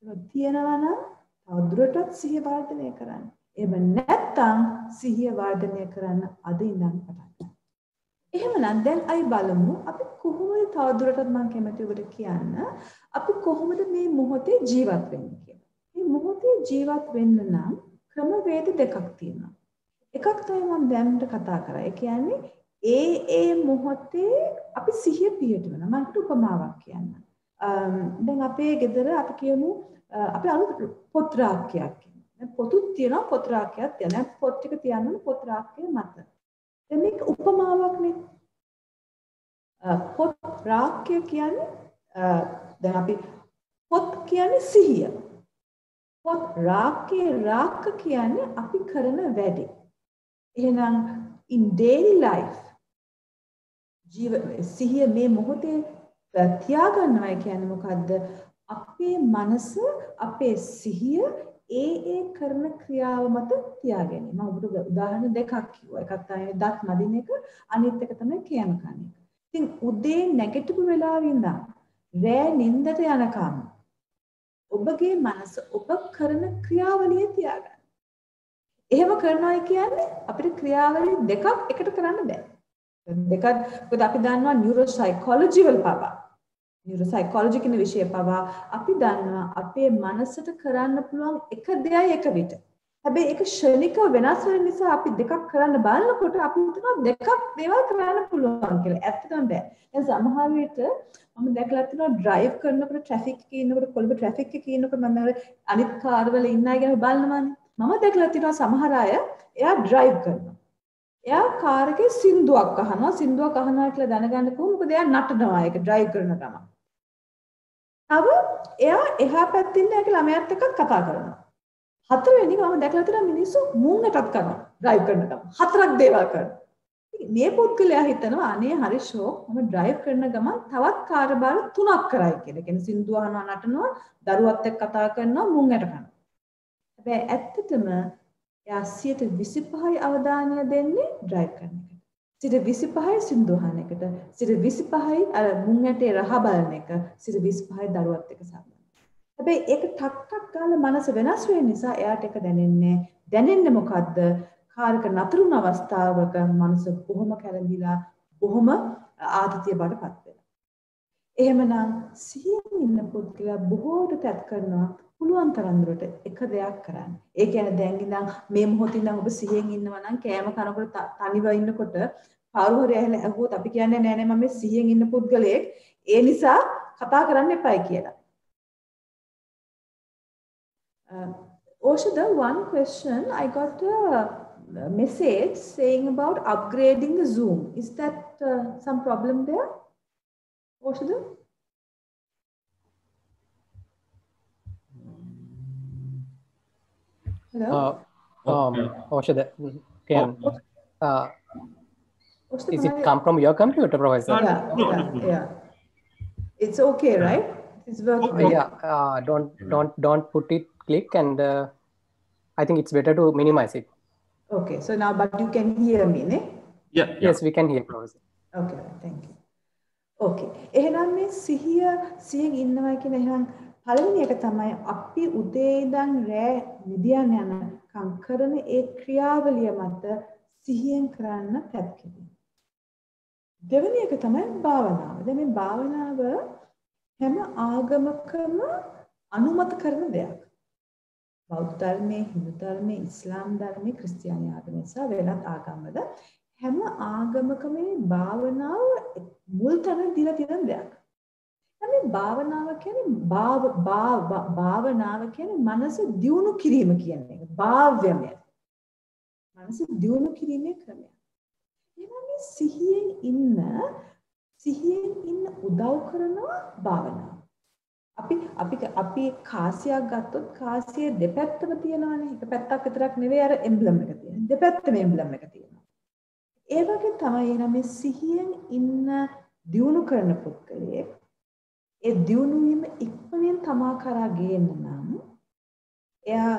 ඒක තියෙනවා නම් තවදුරටත් සිහිය වර්ධනය කරන්න. එහෙම නැත්නම් සිහිය වර්ධනය කරන්න අද ඉඳන් පටන් ගන්න. එහෙමනම් දැන් අයි බලමු අපි කොහොමද තවදුරටත් මම කැමති ඔබට කියන්න අපි කොහොමද මේ මොහොතේ ජීවත් වෙන්නේ කියලා. මේ මොහොතේ ජීවත් වෙන්න නම් ක්‍රමවේද දෙකක් තියෙනවා. එකක් තමයි මම දැන්ට කතා කරා. ඒ කියන්නේ ඒ මොහොතේ අපි සිහිය පිහිටවන. මම උපමාවක් කියන්න. දැන් අපේ ගෙදර අපි කියමු අපි අලුත් පොත් රාක්කයක් කියනවා. පොතුත් තියෙනවා පොත් රාක්කයක් තියෙනවා. පොත් ටික තියන්න පොත් රාක්කය මත. දැන් මේක උපමාවක්නේ. පොත් රාක්කය කියන්නේ දැන් අපි පොත් කියන්නේ සිහිය. පොත් රාක්ක කියන්නේ අපි කරන වැඩේ. එහෙනම් in daily life සිහිය මේ මොහොතේ තියාගන්නවා කියන්නේ මොකද්ද? අපේ මනස අපේ සිහිය ඒ කරන ක්‍රියාව මත තියාගැනීම. මම ඔබට උදාහරණ දෙකක් කිව්වා. එකක් තමයි දත් මදින එක, අනිත් එක තමයි කෑම කන එක. ඉතින් උදේ නැගිටපු වෙලාවෙ ඉඳන් රෑ නිින්දට යනකම් ඔබගේ මනස ඔබ කරන ක්‍රියාවලිය තියාගන්න. එහෙම කරනවා කියන්නේ අපිට ක්‍රියාවලිය දෙකක් එකට කරන්න බෑ. දෙකක් මොකද අපි දන්නවා නියුරෝසයිකොලොජි වල පවා නියුරෝසයිකොලොජි කියන විෂය පවා අපි දන්නවා අපේ මනසට කරන්න පුළුවන් එක දෙයයි එක විට. හැබැයි ඒක ශනිකව වෙනස් වෙන නිසා අපි දෙකක් කරන්න බලනකොට අපි හිතනවා දෙකක් දේවල් කරන්න පුළුවන් කියලා. ඇත්තටම බෑ. දැන් සමහර විට මම දැකලා තියෙනවා ඩ්‍රයිව් කරනකොට ට්‍රැෆික් එකේ ඉන්නකොට කොළඹ ට්‍රැෆික් එකේ ඉන්නකොට මම අනිත් කාර් වල ඉන්න අය ගැන බලනවානේ. මම දැකලා තියෙනවා සමහර අය එයා ඩ්‍රයිව් කරනවා. එයා කාර් එකේ සින්දුවක් අහනවා කියලා දැනගන්න කොහොමද? මොකද එයා නටනවා ඒක ඩ්‍රයිව් කරන ගමන්. තව එයා එහා පැත්තේ ඉන්න එක ළමයාත් එක්ක කතා කරනවා. හතරවෙනි මම දැකලා තියෙනවා මිනිස්සු මුංගටත් කරනවා ඩ්‍රයිව් කරන ගමන්. හතරක් දේවල් කරනවා. මේ පුද්ගලයා හිතනවා අනේ හරි ෂෝක් මම ඩ්‍රයිව් කරන ගමන් තවත් කාර්යභාර 3ක් කරයි කියලා. කියන්නේ සින්දුව අහනවා නටනවා දරුවත් එක්ක කතා කරනවා මුංගට කරනවා. හැබැයි ඇත්තටම එයා 25% අවධානය දෙන්නේ ඩ්‍රයිව් කරන එකට. 25% සින්දුව අහන එකට. 25% අර මුංගටේ රහ බලන එක. 25% දරුවත් එක්ක සම්බන්ධ. හැබැයි ඒක ටක් ටක් ගාලා මනස වෙනස් වෙන නිසා එයාට ඒක දැනෙන්නේ මොකද්ද? කාර්ක නතරුන අවස්ථාවක මනස බොහොම කැළඹිලා බොහොම ආතතිය බඩපත් වෙනවා. එහෙමනම් සිහියෙන් ඉන්න පුද්ගලයා බොහෝට තත් කරනවා පුළුවන් තරම් දුරට එක දෙයක් කරන්න. ඒ කියන්නේ දැන් ඉඳන් මේ මොහොතේ ඉඳන් ඔබ සිහියෙන් ඉන්නවා නම් කෑම කනකොට තනිව ඉන්නකොට කවුරු හරි ඇහුවොත් අපි කියන්නේ නෑ නෑ මම මේ සිහියෙන් ඉන්න පුද්ගලයෙක් ඒ නිසා කතා කරන්න එපායි කියලා. Oshada, one question I got message saying about upgrading the Zoom. Is that some problem there? Oshada? Hello? Oshada, can, Oshada, is it come from your computer, Professor? Yeah. It's okay, right? It's working. Yeah, don't put it click and I think it's better to minimize it. Okay, so now, but you can hear me, ne? Yeah. Yes, we can hear, Professor. Okay, thank you. Okay. එහෙනම් මේ සිහියෙන් ඉන්නවා කියන එහෙනම් පළවෙනි එක තමයි අපි උදේ ඉඳන් රෑ නිදියන් යනකම් කරන ඒ ක්‍රියාවලිය මත සිහියෙන් කරන්න පැත්කෙදී. දෙවෙනි එක තමයි භාවනාව. දැන් මේ භාවනාව හැම ආගමකම අනුමත කරන දෙයක්. බෞද්ධ ධර්මයේ, හින්දු ධර්මයේ, ඉස්ලාම් ධර්මයේ, ක්‍රිස්තියානි ආගමේ සහ වෙනත් ආගම්වල හැම ආගමකම මේ භාවනාව මුල් තැන දීලා තියෙන දෙයක්. මේ භාවනාව කියන්නේ මනස දියුණු කිරීම කියන එක. භාව්‍යමය. මනස දියුණු කිරීමේ ක්‍රමය. එහෙනම් මේ සිහියෙන් ඉන්න උදව් කරනවා භාවනාව. අපි කාසියක් ගත්තොත් කාසියේ දෙපැත්තම තියෙනවානේ. එක පැත්තක් විතරක් නෙවෙයි අර එම්බ්ලම් එක තියෙන. දෙපැත්තම එම්බ්ලම් එක තියෙනවා. ඒ වගේ තමයි එන මේ සිහියෙන් ඉන්න දියුණු කරන පුද්ගලයෙක් ඒ දියුණු වීම ඉක්මනින් තමා කරා ගේන්න නම් එයා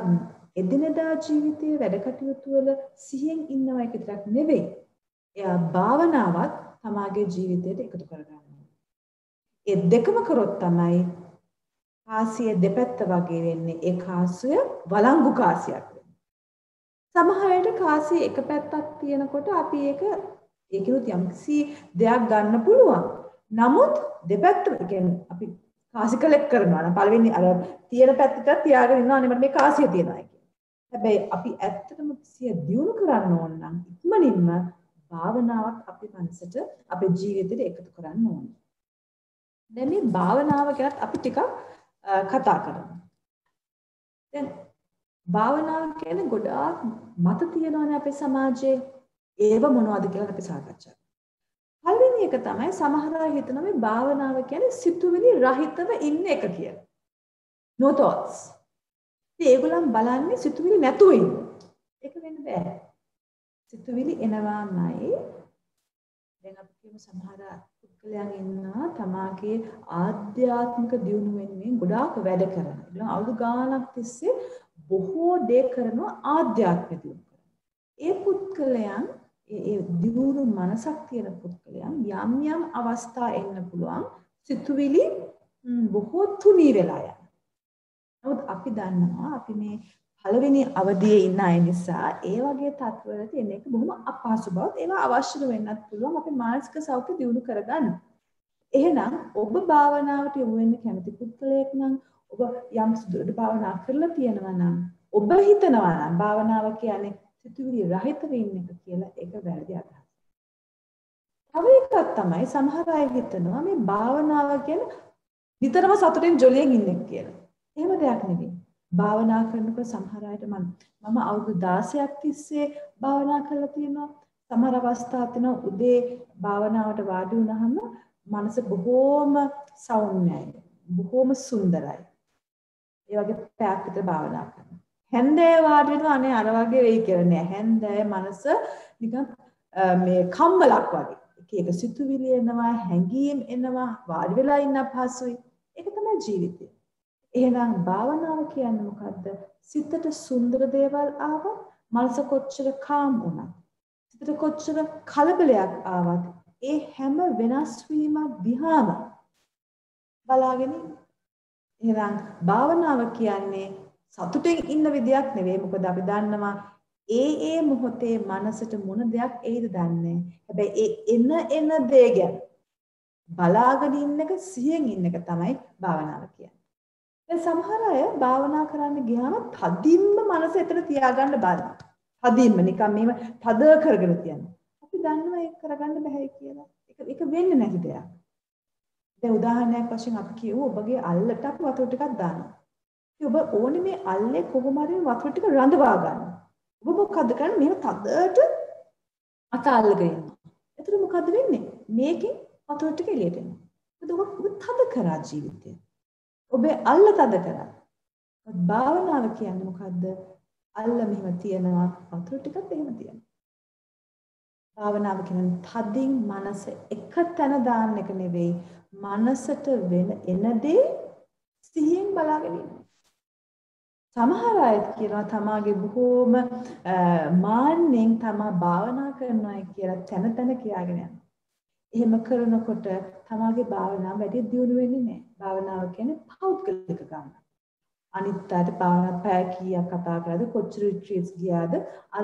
එදිනදා ජීවිතයේ වැඩ කටයුතු වල සිහියෙන් ඉන්නවා එක විතරක් නෙවෙයි. එයා භාවනාවත් තමාගේ ජීවිතයට එකතු කරගන්නවා. ඒ දෙකම කරොත් තමයි කාසිය දෙපැත්ත වගේ වෙන්නේ. ඒ කාසිය වළංගු කාසියක් වෙන්නේ. සමහර විට කාසිය එක පැත්තක් තියෙනකොට අපි ඒකිනුත් යම්කිසි දෙයක් ගන්න පුළුවන්. නමුත් දෙපැත්තම කියන්නේ අපි කාසි කලෙක්ට් කරනවා නම් පළවෙනි අර තියෙන පැත්තට තියාගෙන ඉන්නවා නේ මට මේ කාසිය තියෙනවා කියන්නේ. හැබැයි අපි ඇත්තටම සිය දියුණු කරන්න ඕන නම් ඉක්මනින්ම භාවනාවක් අපේ මනසට අපේ ජීවිතේට එකතු කරන්න ඕනේ. දැන් මේ භාවනාව ගැන අපි ටිකක් කතා කරමු. දැන් භාවනාව කියන්නේ ගොඩාක් මත තියෙනවානේ අපේ සමාජයේ. ඒව මොනවද කියලා අපි සාකච්ඡා කරමු. පළවෙනි එක තමයි සමහර අය හිතනවා මේ භාවනාව කියන්නේ සිතුවිලි රහිතව ඉන්න එක කියලා. No thoughts. ඒගොල්ලන් බලන්නේ සිතුවිලි නැතුව ඉන්න. ඒක වෙන්න බෑ. සිතුවිලි එනවාමයි. දැන් අපි කියමු සමහර පුද්ගලයන් ඉන්නවා තමාගේ ආධ්‍යාත්මික දියුණුව වෙනුවෙන් ගොඩාක් වැඩ කරන. ඒගොල්ලෝ අවුරුදු ගාණක් තිස්සේ බොහෝ දේ කරනවා ආධ්‍යාත්මික දියුණුව කරන. ඒ පුද්ගලයන් ඒ දියුණු මනසක් තියෙන පුද්ගලයන් යම් යම් අවස්ථා එන්න පුළුවන් සිතුවිලි බොහෝ තුනී වෙලා යන. නමුත් අපි දන්නවා අපි මේ පළවෙනි අවධියේ ඉන්න අය නිසා ඒ වගේ තත්ත්වවලට එන එක බොහොම අපහසු බවත් ඒවා අවශ්‍ය වෙන්නත් පුළුවන් අපේ මානසික සෞඛ්‍ය දියුණු කරගන්න. එහෙනම් ඔබ භාවනාවට යොමු වෙන්න කැමති පුද්ගලයෙක් නම් ඔබ යම් දුරට භාවනා කරලා තියෙනවා නම් ඔබ හිතනවා නම් භාවනාව කියන්නේ සිතුවිලි රහිත වෙන්න එක කියලා ඒක වැරදි අදහසක්. තව එකක් තමයි සමහර අය හිතනවා මේ භාවනාව කියන්නේ විතරම සතුටින් ජොලියෙන් ඉන්න කියලා. එහෙම දෙයක් නෙවෙයි. භාවනා කරනකොට සමහර අයට මම අවුරුදු 16ක් තිස්සේ භාවනා කරලා තියෙනවා. සමහර අවස්ථා තියෙනවා උදේ භාවනාවට වාඩි වුණාම මනස බොහෝම සෞම්‍යයි. බොහෝම සුන්දරයි. ඒ වගේ පැයක් විතර භාවනා කරනවා. හැන්දෑව වාඩි වෙනවා අනේ අර වගේ වෙයි කියලා නෑ. හැන්දෑව මනස නිකන් මේ කම්මලක් වගේ. එක එක සිතුවිලි එනවා, හැඟීම් එනවා, වාඩි වෙලා ඉන්න අපහසුයි. ඒක තමයි ජීවිතය. එහෙනම් භාවනාව කියන්නේ මොකද්ද? සිතට සුන්දර දේවල් ආවත්, මනස කොච්චර කාම් වුණත්, සිතට කොච්චර කලබලයක් ආවත්, ඒ හැම වෙනස් වීමක් දිහාම බලාගෙන ඉන්න. එහෙනම් භාවනාව කියන්නේ සතුටින් ඉන්න විදියක් නෙවෙයි. මොකද අපි දන්නවා ඒ මොහොතේ මනසට මොන දෙයක් එයිද දන්නේ. හැබැයි ඒ එන දේ ගැන බලාගෙන ඉන්න එක සිහියෙන් ඉන්න එක තමයි භාවනාව කියන්නේ. දැන් සමහර අය භාවනා කරන්න ගියාම තදින්ම මනස එතන තියාගන්න බලනවා. තදින්ම නිකන් මේව තද කරගෙන තියනවා. අපි දන්නවා ඒක කරගන්න බෑ කියලා. ඒක වෙන්නේ නැති දෙයක්. දැන් උදාහරණයක් වශයෙන් අපි කියමු ඔබගේ අල්ලට අපි වතුර ටිකක් දානවා. ඔබ ඕනේ මේ අල්ලේ කොහොම හරි වතුර ටික රඳවා ගන්න. ඔබ මොකද කරන්නේ? මේව තදට අත අල්ලගෙන ඉන්නවා. එතකොට මොකද වෙන්නේ? මේකෙන් වතුර ටික එළියට එනවා. ඔබ තද කරා ජීවිතේ. ඔබේ අල්ල තද කරා. භාවනාව කියන්නේ මොකද්ද? අල්ල මෙහෙම තියනවා, වතුර ටිකත් එහෙම තියනවා. භාවනාව කියන්නේ තදින් මනස එක තැන දාන්න එක නෙවෙයි. මනසට වෙන එනදී සිහියෙන් බලාගෙන ඉන්න. සමහර අය කියනවා තමාගේ බොහෝම මාන්නෙන් තමා භාවනා කරනවා කියලා තැන තැන කියාගෙන යනවා. එහෙම කරනකොට තමාගේ භාවනාව වැඩි දියුණු වෙන්නේ නැහැ. භාවනාව කියන්නේ පෞද්ගලික ගන්න. අනිත් අයට භාවනා පැය කීයක් කතා කරාද, කොච්චර රිට්‍රීට්ස් ගියාද, අර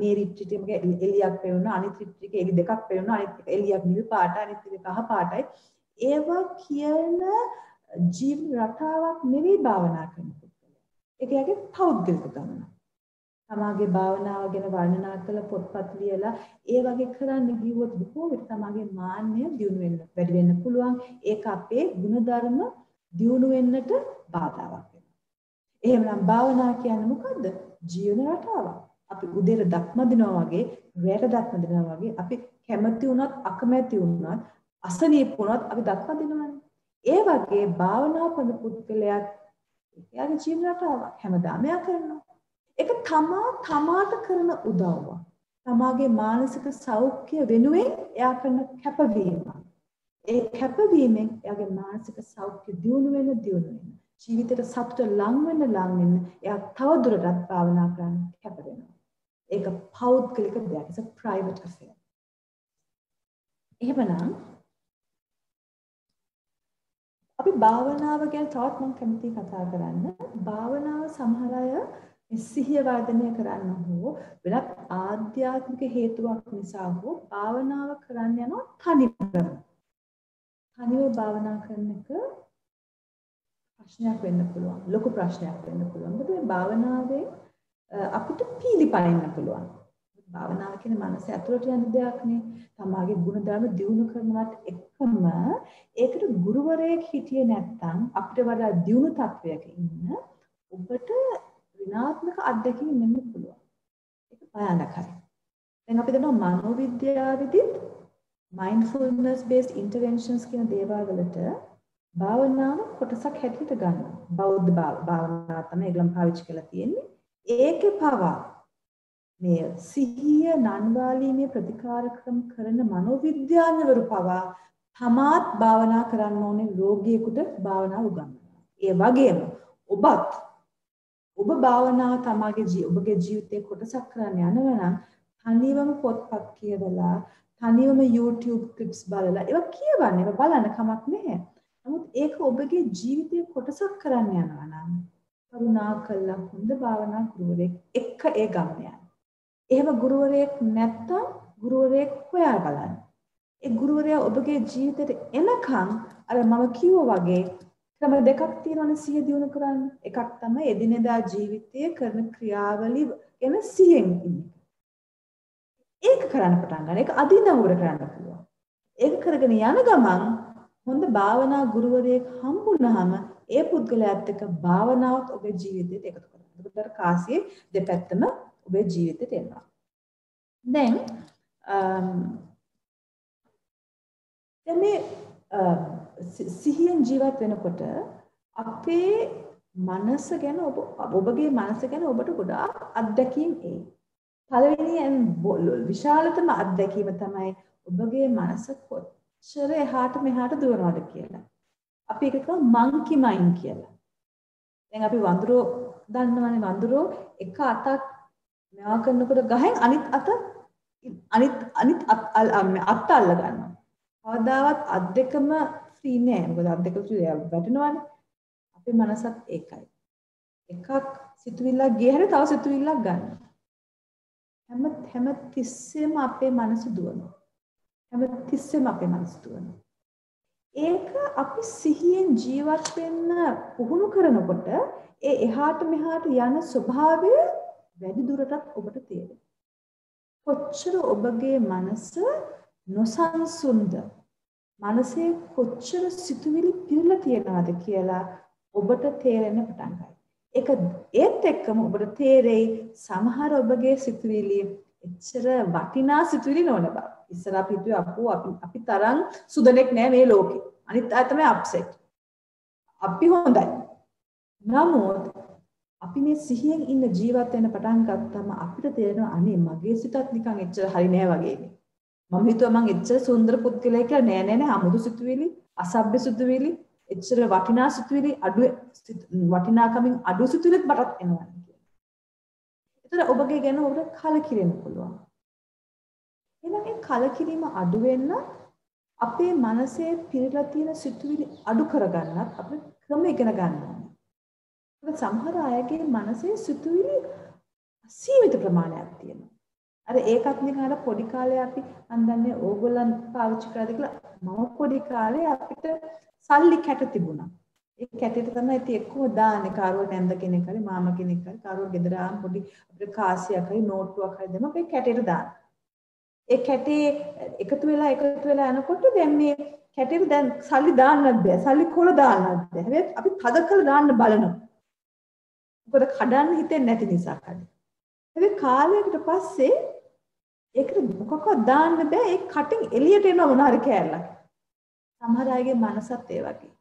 මේ රිට්‍රීට් එකේ එළියක් පෙවුණා, අනිත් රිට්‍රීට් එකේ එළි දෙකක් පෙවුණා, අනිත් එළියක් නිල් පාටයි, අනිත් එක කහ පාටයි. ඒවා කියන ජීවන රටාවක් නෙවෙයි භාවනා කරනකොට. ඒක යගේ පෞද්ගලික ගමන. තමාගේ භාවනාව ගැන වර්ණනා කළ පොත්පත් ලියලා ඒ වගේ කරන්න ගියොත් බොහෝ විට තමාගේ මාන්නය දියුණු වෙන්න වැඩි වෙන්න පුළුවන්. ඒක අපේ ಗುಣධර්ම දියුණු වෙන්නට බාධාවක් වෙනවා. එහෙමනම් භාවනා කියන්නේ මොකද්ද? ජීවන රටාවක්. අපි උදේට දක්ම දිනවා වගේ, රැට දක්ම දිනවා වගේ අපි කැමති වුණත් අකමැති වුණත් අසනීප වුණත් අපි දක්ම දිනවනේ. ඒ වගේ භාවනා කරන පුද්ගලයා එයාගේ ජීවන රටාවක් හැමදාම එයා කරනවා. ඒක තමාට කරන උදව්වක්. තමාගේ මානසික සෞඛ්‍ය වෙනුවෙන් එයා කරන කැපවීමක්. ඒ කැපවීමෙන් එයාගේ මානසික සෞඛ්‍ය දියුණු වෙන. ජීවිතේට සතුට ලං වෙන්න එයා තවදුරටත් භාවනා කරන්න කැප වෙනවා. ඒක පෞද්ගලික දෙයක්. it's a private affair. එහෙමනම් අපි භාවනාව ගැන තවත් මම කැමතියි කතා කරන්න. භාවනාව සමහර අය සිහිය වර්ධනය කරන්න හෝ වෙනත් ආධ්‍යාත්මික හේතුවක් නිසා හෝ භාවනාව කරන්න යනවා තනිවම. තනිව භාවනා කරන එක ප්‍රශ්නයක් වෙන්න පුළුවන්. ලොකු ප්‍රශ්නයක් වෙන්න පුළුවන්. මොකද මේ භාවනාවේ අපිට පීලිපයින්න පුළුවන්. භාවනාව කියන්නේ මනස ඇතුළට යන දෙයක් නේ. තමාගේ ගුණධර්ම දියුණු කරනවත් එක්කම ඒකට ගුරුවරයෙක් හිටියේ නැත්නම් අපිට වඩා දියුණු තත්වයක ඉන්න ඔබට ඍණාත්මක අත්දැකීම් වෙන්න පුළුවන්. ඒක භයානකයි. දැන් අපි දන්නවා මනෝවිද්‍යාවේදීත් mindfulness based interventions කියන දේවල් වලට භාවනාව කොටසක් හැටියට ගන්නවා. බෞද්ධ භාවනාව තමයි ඒගොල්ලන් පාවිච්චි කරලා තියෙන්නේ. ඒකේ පවා මේ සිහිය නන්වාලීමේ ප්‍රතිකාර කරන මනෝවිද්‍යාඥවරු පවා තමාත් භාවනා කරන්න ඕනේ රෝගියෙකුට භාවනාව උගන්වනවා. ඒ වගේම ඔබ භාවනාව ඔබගේ ජීවිතේ කොටසක් කරන්න යනවා නම් තනියම පොත්පත් කියවලා තනියම YouTube clips බලලා ඒවා කියවන්න ඒවා බලන්න කමක් නැහැ. නමුත් ඒක ඔබගේ ජීවිතේ කොටසක් කරන්න යනවා නම් කරුණාකරලා හොඳ භාවනා ගුරුවරයෙක් එක්ක ඒ ගමන යන්න. එහෙම ගුරුවරයෙක් නැත්තම් ගුරුවරයෙක් හොයා බලන්න. ඒ ගුරුවරයා ඔබගේ ජීවිතේට එනකන් අර මම කිව්වා වගේ ක්‍රම දෙකක් තියෙනවනේ සිහිය දියුණු කරන්න. එකක් තමයි එදිනෙදා ජීවිතයේ කරන ක්‍රියාවලිය ගැන සිහියෙන් ඉන්න. ඒක කරන්න පටන් ගන්න. ඒක අදිනවුර කරන්න පුළුවන්. ඒක කරගෙන යන ගමන් හොඳ භාවනා ගුරුවරයෙක් හම්බුනහම ඒ පුද්ගලයාත් එක්ක භාවනාවත් ඔබේ ජීවිතයට එකතු කරනවා. ඒකට කාසියේ දෙපැත්තම ඔබේ ජීවිතයට එනවා. දැන් මේ සිහියෙන් ජීවත් වෙනකොට අපේ මනස ගැන ඔබගේ මනස ගැන ඔබට ගොඩාක් අත්දැකීම් එයි. පළවෙනියෙන් විශාලතම අත්දැකීම තමයි ඔබගේ මනස කොච්චර එහාට මෙහාට දුවනවද කියලා. අපි ඒක කියනවා මංකි මයින්ඩ් කියලා. දැන් අපි වඳුරෝ දන්නවනේ වඳුරෝ එක අතක් මෙයා කරනකොට ගහෙන් අනිත් අත අත් අල්ල ගන්නවා. කවදාවත් අත් දෙකම ෆ්‍රී නෑ. මොකද අත් දෙක වැටෙනවනේ. අපේ මනසත් ඒකයි. එකක් සිතුවිල්ලක් ගිය හැර තව සිතුවිල්ලක් ගන්නවා. හැම තිස්සෙම අපේ මනස දුවනවා. ඒක අපි සිහියෙන් ජීවත් වෙන්න පුහුණු කරනකොට ඒ එහාට මෙහාට යන ස්වභාවය වැඩි දුරටත් ඔබට තේරෙනවා. කොච්චර ඔබගේ මනස නොසන්සුන්ද මනසේ කොච්චර සිතුවිලි පිරලා තියෙනවද කියලා ඔබට තේරෙන්න පටන් ගන්නවා. ඒත් එක්කම ඔබට තේරෙයි සමහර ඔබගේ සිතුවිලි එච්චර වටිනා සිතුවිලි නොවන බව. ඉස්සර අපි හිතුවේ අපි තරම් සුදනෙක් නෑ මේ ලෝකේ. අනිත් අය තමයි අප්සෙට්. අපි හොඳයි. නමුත් අපි මේ සිහියෙන් ඉන්න ජීවත් වෙන පටන් ගත්තම අපිට තේරෙනවා අනේ මගේ සිතත් නිකන් එච්චර හරි නෑ වගේ නේ. මම හිතුවා මං එච්චර සුන්දර පුද්ගලයෙක් කියලා නෑ අමුතු සිතුවිලි, අසභ්‍ය සිතුවිලි, එච්චර වටිනා සිතුවිලි වටිනාකමින් අඩු සිතුවිලිත් මටත් එනවා කියලා. ඒතර ඔබගේ ගැන ඔබට කලකිරෙන්න පුළුවන්. එහෙනම් ඒ කලකිරීම අඩු වෙන්න අපේ මනසේ පිරලා තියෙන සිතුවිලි අඩු කරගන්නත් අපිට ක්‍රම ඉගෙන ගන්න ඕනේ. ඒක සමහර අයගේ මනසේ සිතුවිලි සීමිත ප්‍රමාණයක් තියෙනවා. අර ඒකත් නිකන් අර පොඩි කාලේ අපි අන්දන්නේ ඕගොල්ලන් පාවිච්චි කරාද කියලා මම පොඩි කාලේ අපිට සල්ලි කැට තිබුණා. ඒ කැටේට තමයි ඉතින් එක්කම දාන්නේ කාරුව නැන්ද කෙනෙක් හරි මාමා කෙනෙක් හරි කාරුව ගෙදර ආම් පොඩි අපිට කාසියක් හරි නෝට්ටුවක් හරි දෙම අපේ කැටේට දාන්න. ඒ කැටේ එකතු වෙලා යනකොට දැන් මේ කැටේට දැන් සල්ලි දාන්නත් බෑ. සල්ලි කොල දාන්නත් බෑ. හැබැයි අපි තද කරලා දාන්න බලනවා. මොකද කඩන්න හිතෙන්නේ නැති නිසා කඩේ. හැබැයි කාලයකට පස්සේ ඒකට මොකක්වත් දාන්න බෑ. ඒ කටින් එළියට එන මොන හරි කෑල්ලක්. සමහර අයගේ මනසත් ඒ වගේ.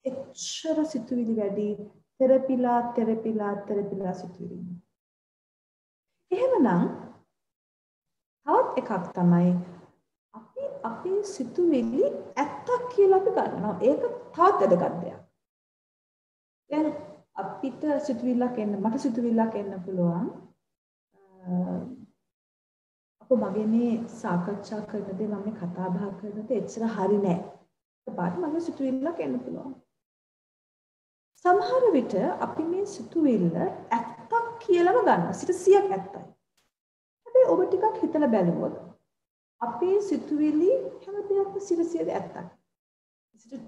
එච්චර සිතුවිලි වැඩි තෙරපිලා සිතුවිලි. එහෙමනම් තවත් එකක් තමයි අපි අපේ සිතුවිලි ඇත්තක් කියලා අපි ගන්නවා. ඒක තවත් වැදගත් දෙයක්. දැන් අපිට මට සිතුවිල්ලක් එන්න පුළුවන්. මගේ මේ සාකච්ඡා කරන දේ මම කතා බහ කරන දේ එච්චර හරි නෑ. ඒකට මගේ සිතුවිල්ලක් එන්න පුළුවන්. සමහර විට අපි මේ සිතුවිල්ල ඇත්තක් කියලාම ගන්නවා. 100ක් ඇත්තයි. හැබැයි ඔබ ටිකක් හිතලා බැලුවොත් අපේ සිතුවිලි හැම දෙයක්ම 100% ඇත්තක්.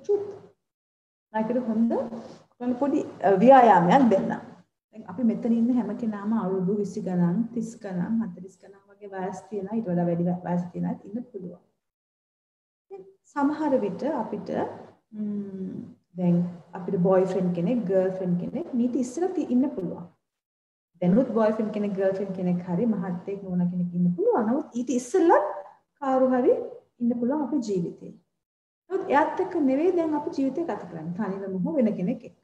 truth. නැකද හොඳ පොඩි ව්‍යායාමයක් දෙන්න. දැන් අපි මෙතන ඉන්න හැම කෙනාම අවුරුදු 20 ගණන් 30 ගණන් 40 ගණන් වගේ වයස් තියෙනවා. ඊට වඩා වැඩි වයස් තියෙනවා ඉන්න පුළුවන්. සමහර විට අපිට දැන් අපිට බොයිෆ්‍රෙන්ඩ් කෙනෙක් ගර්ල්ෆ්‍රෙන්ඩ් කෙනෙක් මීට ඉස්සරහ ඉන්න පුළුවන්. දැනුත් බොයිෆ්‍රෙන්ඩ් කෙනෙක් ගර්ල්ෆ්‍රෙන්ඩ් කෙනෙක් හරි මහත්තයෙක් නෝනා කෙනෙක් ඉන්න පුළුවන්. නමුත් ඊට ඉස්සෙල්ලා කාරු හරි ඉන්න පුළුවන් අපේ ජීවිතේ. නමුත් එයාත් එක්ක නෙවෙයි දැන් අපි ජීවිතේ ගත කරන්නේ. තනියම හෝ වෙන කෙනෙක් එක්ක.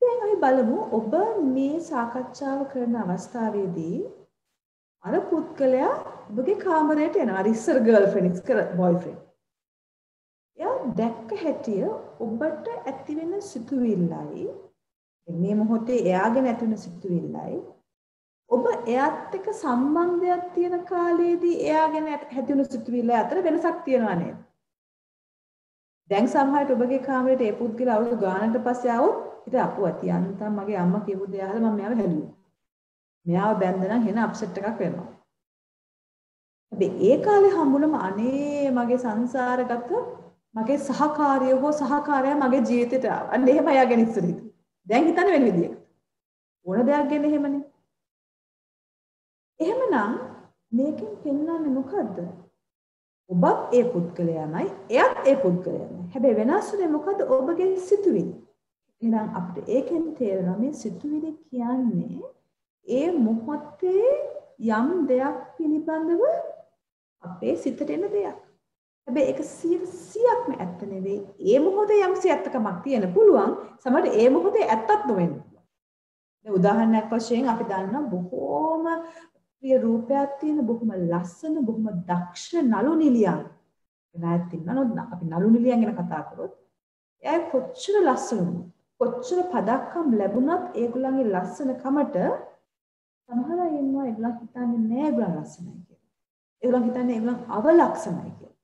දැන් අපි බලමු ඔබ මේ සාකච්ඡාව කරන අවස්ථාවේදී අර පුද්ගලයා ඔබගේ කාමරයට එනවා. අර ඉස්සර ගර්ල්ෆ්‍රෙන්ඩ් ඉස්සර බොයිෆ්‍රෙන්ඩ්. එයා දැක්ක හැටිය ඔබට ඇති වෙන සිතුවිල්ලයි මේ මොහොතේ එයාගෙන ඇති වෙන සිතුවිල්ලයි ඔබ එයාත් එක්ක සම්බන්ධයක් තියෙන කාලේදී එයාගෙන ඇති වෙන සිතුවිල්ල අතර වෙනසක් තියෙනවා නේද? දැන් සමහරවිට ඔබගේ කාමරේට ඒ පුද්ගලයා අවුරුදු ගානකට පස්සේ ආවොත් ඉතින් අපුවා තියන්තම් මගේ අම්මා කියපු දේ අහලා මම මෙයාව හැදුවා. මෙයාව බැන්දනම් වෙන අප්සෙට් එකක් වෙනවා. හැබැයි ඒ කාලේ හම්බුනම අනේ මගේ සංසාරගත මගේ සහකාරිය හෝ සහකාරයා මගේ ජීවිතේට ආවා. අන්න එහෙම එයාගෙන ඉස්සර හිතුවා. දැන් හිතන්නේ වෙන විදියකට. ඕන දෙයක් ගැන එහෙමනේ. එහෙමනම් මේකෙන් පෙන්වන්නේ මොකද්ද? ඔබත් ඒ පුද්ගලයාමයි, එයත් ඒ පුද්ගලයාමයි. හැබැයි වෙනස්ුනේ මොකද්ද? ඔබගේ සිතුවිලි. එහෙනම් අපිට ඒකෙන් තේරෙනවා මේ සිතුවිලි කියන්නේ ඒ මොහොතේ යම් දෙයක් පිළිබඳව අපේ සිතට එන දෙයක්. හැබැයි ඒක 100%ක්ම ඇත්ත නෙවෙයි. ඒ මොහොතේ යම් සියත්තකමක් තියෙන පුළුවන්. සමහරවිට ඒ මොහොතේ ඇත්තක් නොවෙන්න පුළුවන්. දැන් උදාහරණයක් වශයෙන් අපි දන්නවා බොහෝම ප්‍රිය රූපයක් තියෙන බොහොම ලස්සන බොහොම දක්ෂ නළු නිලියන්. එනයිත් ඉන්නවා අපි නළු නිලියන් ගැන කතා කරොත් එයා කොච්චර ලස්සනද කොච්චර පදක්කම් ලැබුණත් ඒගොල්ලන්ගේ ලස්සන කමට සමහර අය ඉන්නවා ඒගොල්ලන් හිතන්නේ නෑ ඒගොල්ලන් ලස්සනයි කියලා. ඒගොල්ලන් හිතන්නේ ඒගොල්ලන් අවලක්ෂණයි කියලා.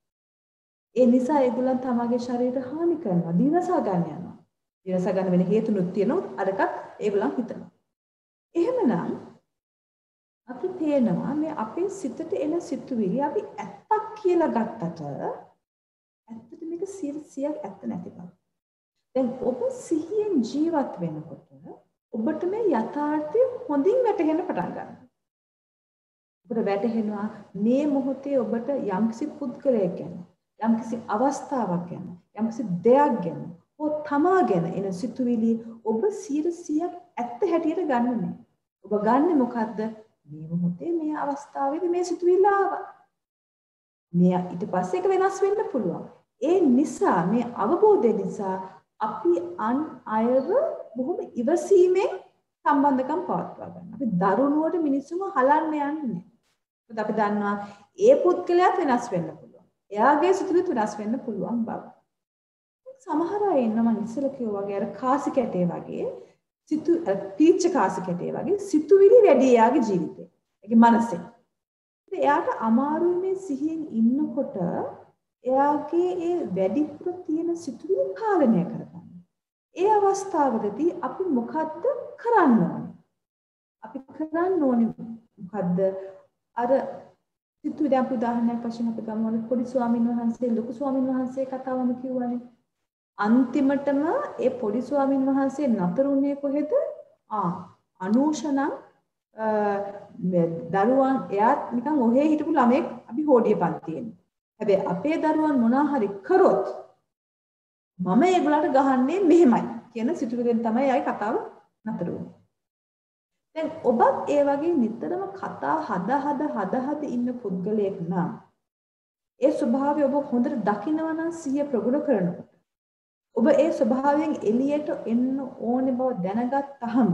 ඒ නිසා ඒගොල්ලන් තමගේ ශරීරය හානි කරනවා, දිනසා ගන්න යනවා. දිනසා ගන්න වෙන හේතුනුත් තියෙනවා. අරකට ඒගොල්ලන් හිතනවා. එහෙමනම් අපි තේනවා මේ අපේ සිතට එන සිතුවිලි අපි ඇත්තක් කියලා ගත්තට ඇත්තට මේක 100%ක් ඇත්ත නැති බව. දැන් ඔබ සිහියෙන් ජීවත් වෙනකොට ඔබට මේ යථාර්ථය හොඳින් වැටහෙන්න පටන් ගන්නවා. ඔබට වැටහෙනවා මේ මොහොතේ ඔබට යම්කිසි පුද්ගලයෙක් ගැන, යම්කිසි අවස්ථාවක් ගැන, යම්කිසි දෙයක් ගැන හෝ තමා ගැන එන සිතුවිලි ඔබ 100%ක් ඇත්ත හැටියට ගන්නෙ නෑ. ඔබ ගන්නෙ මොකද්ද? මේ මොහොතේ මේ අවස්ථාවේදී මේ සිතුවිල්ල ආවා. මේ ඊට පස්සේ ඒක වෙනස් වෙන්න පුළුවන්. ඒ නිසා මේ අවබෝධය නිසා අපි අන් අයව බොහොම ඉවසීමෙන් සම්බන්ධකම් පවත්වා ගන්න. අපි දරුණුවට මිනිස්සුම හලන්න යන්නේ නැහැ. මොකද අපි දන්නවා ඒ පුද්ගලයාත් වෙනස් වෙන්න පුළුවන්. එයාගේ සිතුවිලි වෙනස් වෙන්න පුළුවන් බව. සමහර අය ඉන්නවා මම ඉස්සෙල්ලා කිව්වා වගේ අර කාසි කැටේ වගේ පීච්ච කාසි කැටේ වගේ සිතුවිලි වැඩි එයාගේ ජීවිතේ. ඒකේ මනසේ. එයාට අමාරුයි මේ සිහියෙන් ඉන්නකොට එයාගේ ඒ වැඩිපුර තියෙන සිතුවිලි පාලනය කරගන්න. ඒ අවස්ථාවකදී අපි මොකද්ද කරන්න ඕනේ? අපි කරන්න ඕනේ මොකද්ද? අර සිතුවිලි අපි උදාහරණයක් වශයෙන් අපි ගමු පොඩි ස්වාමීන් වහන්සේ ලොකු ස්වාමීන් වහන්සේ කතාවම කිව්වනේ. අන්තිමටම ඒ පොඩි ස්වාමීන් වහන්සේ නතරුනේ කොහෙද? අනූෂණං දරුවන් එයාත් නිකන් ඔහේ හිටපු ළමෙක් අපි හොඩිය පන්තියෙන්. හැබැයි අපේ දරුවන් මොනවා හරි කරොත් මම ඒගොල්ලන්ට ගහන්නේ මෙහෙමයි කියන සිතුවිල්ලෙන් තමයි ආයි කතාව නතර වෙන්නේ. දැන් ඔබත් ඒ වගේ නිතරම කතා හද ඉන්න පුද්ගලයෙක් නම් ඒ ස්වභාවය ඔබ හොඳට දකිනවා නම් සිහිය ප්‍රගුණ කරනකොට ඔබ ඒ ස්වභාවයෙන් එළියට එන්න ඕනේ බව දැනගත්තාම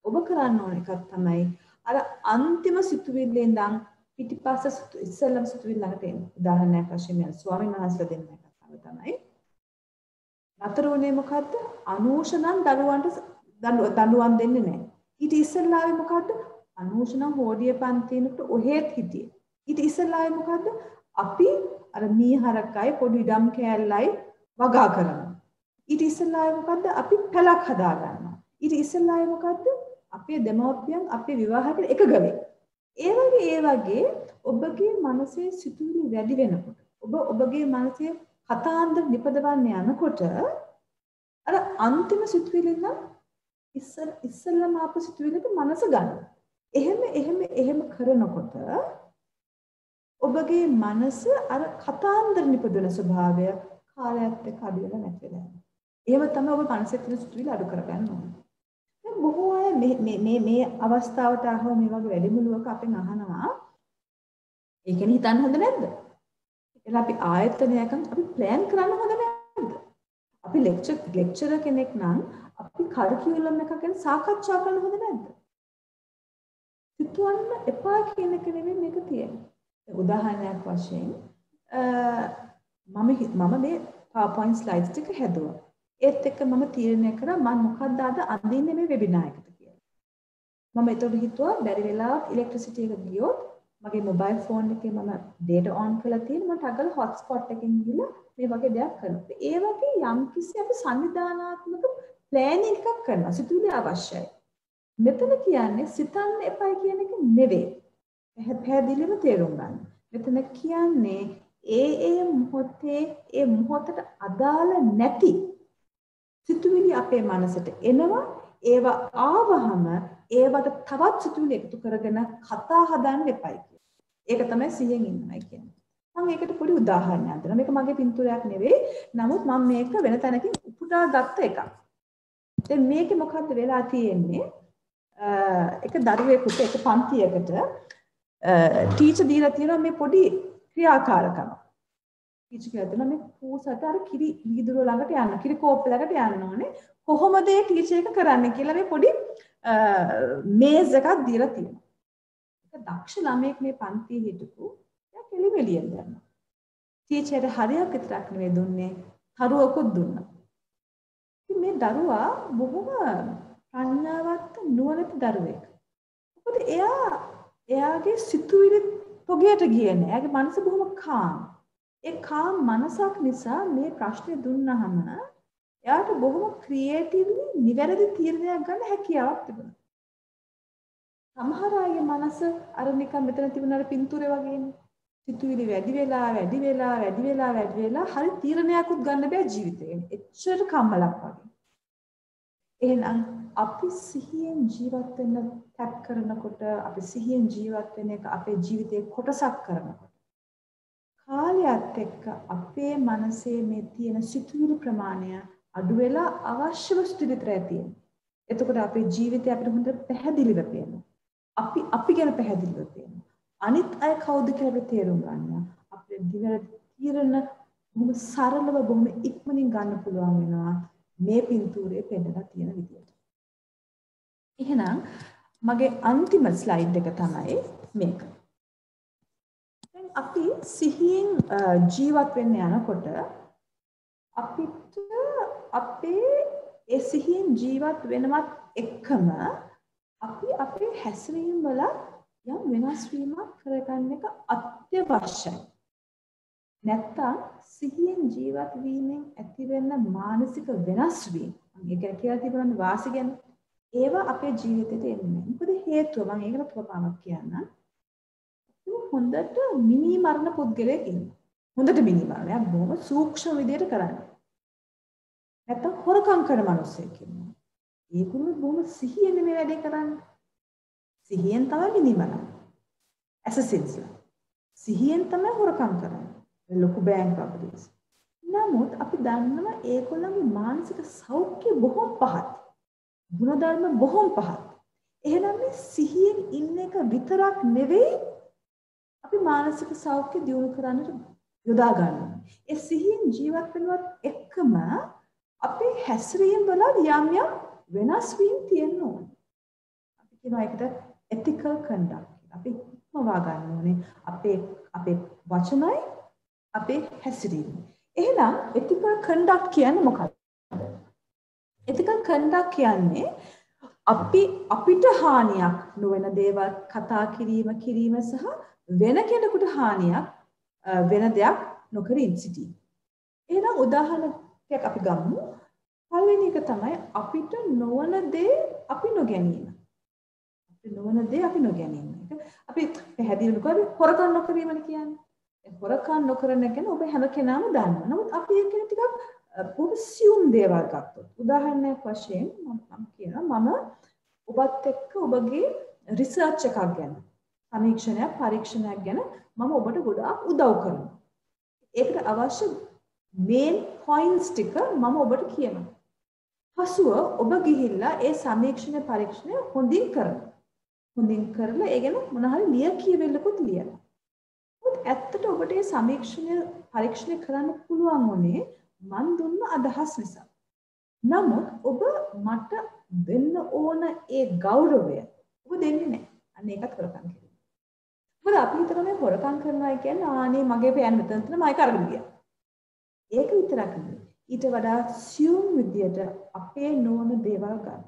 ඔබ කරන්න ඕන එකක් තමයි අර අන්තිම සිතුවිල්ලෙන් ඉඳන් පිටිපස්ස ඉස්සෙල්ලම සිතුවිල්ල ළඟට එන්න. උදාහරණයක් වශයෙන් මම ස්වාමීන් වහන්සේලා දෙන්න කතාව තමයි. නතරුනේ මොකද්ද? අනූෂණන් දරුවන්ට දඬුවම් දෙන්නේ නැහැ. ඊට ඉස්සෙල්ලාවේ මොකද්ද? අනූෂණන් හෝඩිය පන්තිනකට ඔහෙත් හිටියේ. ඊට ඉස්සෙල්ලාවේ මොකද්ද? අපි අර මීහරකයි පොඩි ඉඩම් කෑල්ලයි වගා කරනවා. ඊට ඉස්සෙල්ලාවේ මොකද්ද? අපි පැලක් හදා ගන්නවා. ඊට ඉස්සෙල්ලාවේ මොකද්ද? අපේ දෙමව්පියන් අපේ විවාහයට එක ගමේ. ඒ වගේ ඔබගේ මනසේ සිතුවිලි වැඩි වෙනකොට ඔබගේ මනසේ කතාන්දර නිපදවන්න යනකොට අර අන්තිම සිතුවිලි නම් ඉස්සෙල්ලාම ආපු සිතුවිල්ලට මනස ගන්න. එහෙම කරනකොට ඔබගේ මනස අර කතාන්දර නිපදවන ස්වභාවය කාලයත් එක්ක අඩු වෙලා නැති වෙලා යනවා. එහෙම තමයි ඔබ මනසේ තියෙන සිතුවිලි අඩු කරගන්න ඕනේ. දැන් බොහෝ අය මේ අවස්ථාවට ආවම මේ වගේ වැඩිමුළුවක අපෙන් අහනවා ඒ කියන්නේ හිතන්න හොඳ නැද්ද? එහෙනම් අපි ආයතනයක අපි ප්ලෑන් කරන්න හොඳ නැද්ද? අපි ලෙක්චරර් කෙනෙක් නම් අපි කරිකියුලම් එකක් ගැන සාකච්ඡා කරන්න හොඳ නැද්ද? සිතුවන්න එපා කියන එක නෙමෙයි මේක තියෙන්නේ. උදාහරණයක් වශයෙන් මම මේ PowerPoint slides ටික හැදුවා. ඒත් එක්ක මම තීරණය කරා මම මොකක්ද අද අඳින්නේ මේ වෙබිනාර් එකට කියලා. මම ඒතකොට හිතුවා බැරි වෙලාවක් ඉලෙක්ට්‍රිසිටි එක ගියොත් මගේ මොබයිල් ෆෝන් එකේ මම data on කරලා තියෙන මට අගල hotspot එකකින් ගිහලා මේ වගේ දෙයක් කරනවා. ඒ වගේ යම්කිසි අපි සංවිධානාත්මක planning එකක් කරනවා. සිතුවිලි අවශ්‍යයි. මෙතන කියන්නේ සිතන්න එපා කියන එක නෙවෙයි. පැහැදිලිව තේරුම් ගන්න. මෙතන කියන්නේ ඒ මොහොතේ ඒ මොහොතට අදාළ නැති සිතුවිලි අපේ මනසට එනවා. ඒවා ආවහම ඒවට තවත් සිතුවිලි එකතු කරගෙන කතා හදන්න එපයි කියන. ඒක තමයි සිහියෙන් ඉන්නයි කියන්නේ. මම ඒකට පොඩි උදාහරණයක් දෙනවා. මේක මගේ පින්තූරයක් නෙවෙයි. නමුත් මම මේක වෙන තැනකින් උපුටා ගත්ත එකක්. දැන් මේකේ මොකද්ද වෙලා තියෙන්නේ? එක දරුවෙකුට එක පන්තියකට ටීචර් දීලා තියෙනවා මේ පොඩි ක්‍රියාකාරකම. ටීචර් කියලා දෙනවා මේ පූසට අර කිරි වීදුරුව ළඟට යන්න, කිරි කෝප්ප ළඟට යන්න ඕනේ. කොහොමද මේ ටීචර් එක කරන්නේ කියලා මේ පොඩි මේස් එකක් දීලා තියෙනවා. ඒක දක්ෂ ළමයෙක් මේ පන්තියේ හිටපු එයා කෙලිවෙලියෙන් යනවා. ටීචර්ට හරියක් විතරක් නෙවෙයි දුන්නේ, හරුවකුත් දුන්නා. ඉතින් මේ දරුවා බොහොම ප්‍රඥාවත් නුවණැති දරුවෙක්. මොකද එයාගේ සිතුවිලි තොගයට ගියේ නෑ. එයාගේ මනස බොහොම කාම්. ඒ කාම් මනසක් නිසා මේ ප්‍රශ්නේ දුන්නාම එයාට බොහොම ක්‍රියේටිව්ලි නිවැරදි තීරණයක් ගන්න හැකියාවක් තිබුණා. සමහර අයගේ මනස අර නිකන් මෙතන තිබුණ අර පින්තූරේ වගේනේ. සිතුවිලි වැඩි වෙලා හරි තීරණයක්වත් ගන්න බෑ ජීවිතේ. එච්චර කම්මලක් වගේ. එහෙනම් අපි සිහියෙන් ජීවත් වෙන්න ටැප් කරනකොට අපි සිහියෙන් ජීවත් වෙන එක අපේ ජීවිතේ කොටසක් කරනකොට කාලයත් එක්ක අපේ මනසේ මේ තියෙන සිතුවිලි ප්‍රමාණය අඩු වෙලා අවශ්‍යම ස්ථිතිතරය තියෙනවා. එතකොට අපේ ජීවිතය අපිට හොඳට පැහැදිලිව පේනවා. අපි ගැන පැහැදිලිව පේනවා. අනිත් අය කවුද කියලා අපිට තේරුම් ගන්නවා. අපේ තීරණ බොහොම සරලව බොහොම ඉක්මනින් ගන්න පුළුවන් වෙනවා මේ පින්තූරේ පෙන්නලා තියෙන විදියට. එහෙනම් මගේ අන්තිම ස්ලයිඩ් එක තමයි මේක. දැන් අපි සිහියෙන් ජීවත් වෙන්න යනකොට අපිට අපේ ඒ සිහියෙන් ජීවත් වෙනවත් එක්කම අපි අපේ හැසිරීම වල යම් වෙනස් වීමක් කරගන්න එක අත්‍යවශ්‍යයි. නැත්තම් සිහියෙන් ජීවත් වීමෙන් ඇතිවෙන මානසික වෙනස් වීම මම ඒක කියලා තිබුණා වාසි ගැන ඒවා අපේ ජීවිතේට එන්නේ නැහැ. මොකද හේතුව මම ඒකට ප්‍රමාණයක් කියන්නම්. හොඳට මිනි මරණ පුද්ගලයෙක් ඉන්නවා. හොඳට මිනි මරණයක් බොහොම සූක්ෂම විදියට කරන්නේ. නැත්තම් හොරකම් කරන මිනිස්සෙක් ඉන්නවා. ඒගොල්ලෝ බොහොම සිහියෙන් මේ වැඩේ කරන්නේ. සිහියෙන් තමයි මිනි මරන්නේ. ඇසසින්ස්ලා. සිහියෙන් තමයි හොරකම් කරන්නේ. ලොකු බෑන්ක් රොබරිස්. නමුත් අපි දන්නවා ඒගොල්ලන්ගේ මානසික සෞඛ්‍ය බොහොම පහත්. ගුණධර්ම බොහොම පහත්. එහෙනම් මේ සිහියෙන් ඉන්න එක විතරක් නෙවෙයි අපි මානසික සෞඛ්‍ය දියුණු කරන්නට යොදා ගන්නවා. ඒ සිහියෙන් ජීවත් වෙනවත් එක්කම අපේ හැසිරීම වල යම් වෙනස් වීම් තියෙන්න ඕනේ. අපි කියනවා ඒකට ethical conduct. අපි මොවා ගන්න ඕනේ අපේ වචනයි අපේ හැසිරීම. එහෙනම් ethical conduct කියන්නේ මොකක්ද? ethical conduct කියන්නේ අපිට හානියක් නොවන දේවල් කතා කිරීම සහ වෙන කෙනෙකුට හානියක් වෙන දෙයක් නොකර සිටීම. එහෙනම් උදාහරණයක් අපි ගමු. පළවෙනි එක තමයි අපිට නොවන දේ අපි නොගැනීම. අපි පැහැදිලිව කරේ හොරකම් නොකිරීමනේ කියන්නේ. හොරකම් නොකරන එක ඔබ හැම කෙනාම දන්නවා. නමුත් අපි ඒක ටිකක් බොහොම සියුම් දේවල් ගත්තොත්. උදාහරණයක් වශයෙන් මම කියනවා මම ඔබත් එක්ක ඔබගේ රිසර්ච් එකක් ගැන පරීක්ෂණයක් ගැන මම ඔබට ගොඩාක් උදව් කරනවා. ඒකට අවශ්‍ය මේන් පොයින්ට්ස් ටික මම ඔබට කියනවා. පසුව ඔබ ගිහිල්ලා ඒ පරීක්ෂණය හොඳින් කරනවා. හොඳින් කරලා ඒ ගැන මොන හරි ලියකියවිල්ලකුත් ලියනවා. ඇත්තට ඔබට මේ පරීක්ෂණය කරන්න පුළුවන් වුණේ මන් දුන්න අදහස් නිසා. නමුත් ඔබ මට දෙන්න ඕන ඒ ගෞරවය ඔබ දෙන්නේ නැහැ. අන්න ඒකත් හොරකම් කිරීම. මොකද අපි හිතන මේ හොරකම් කරනවා කියන්නේ ආනේ මගේ පෑන් මෙතන මම ඒක අරගෙන ගියා. ඒක විතරක් නෙවෙයි. ඊට වඩා සියුම් විදියට අපේ නොවන දේවල් ගන්න.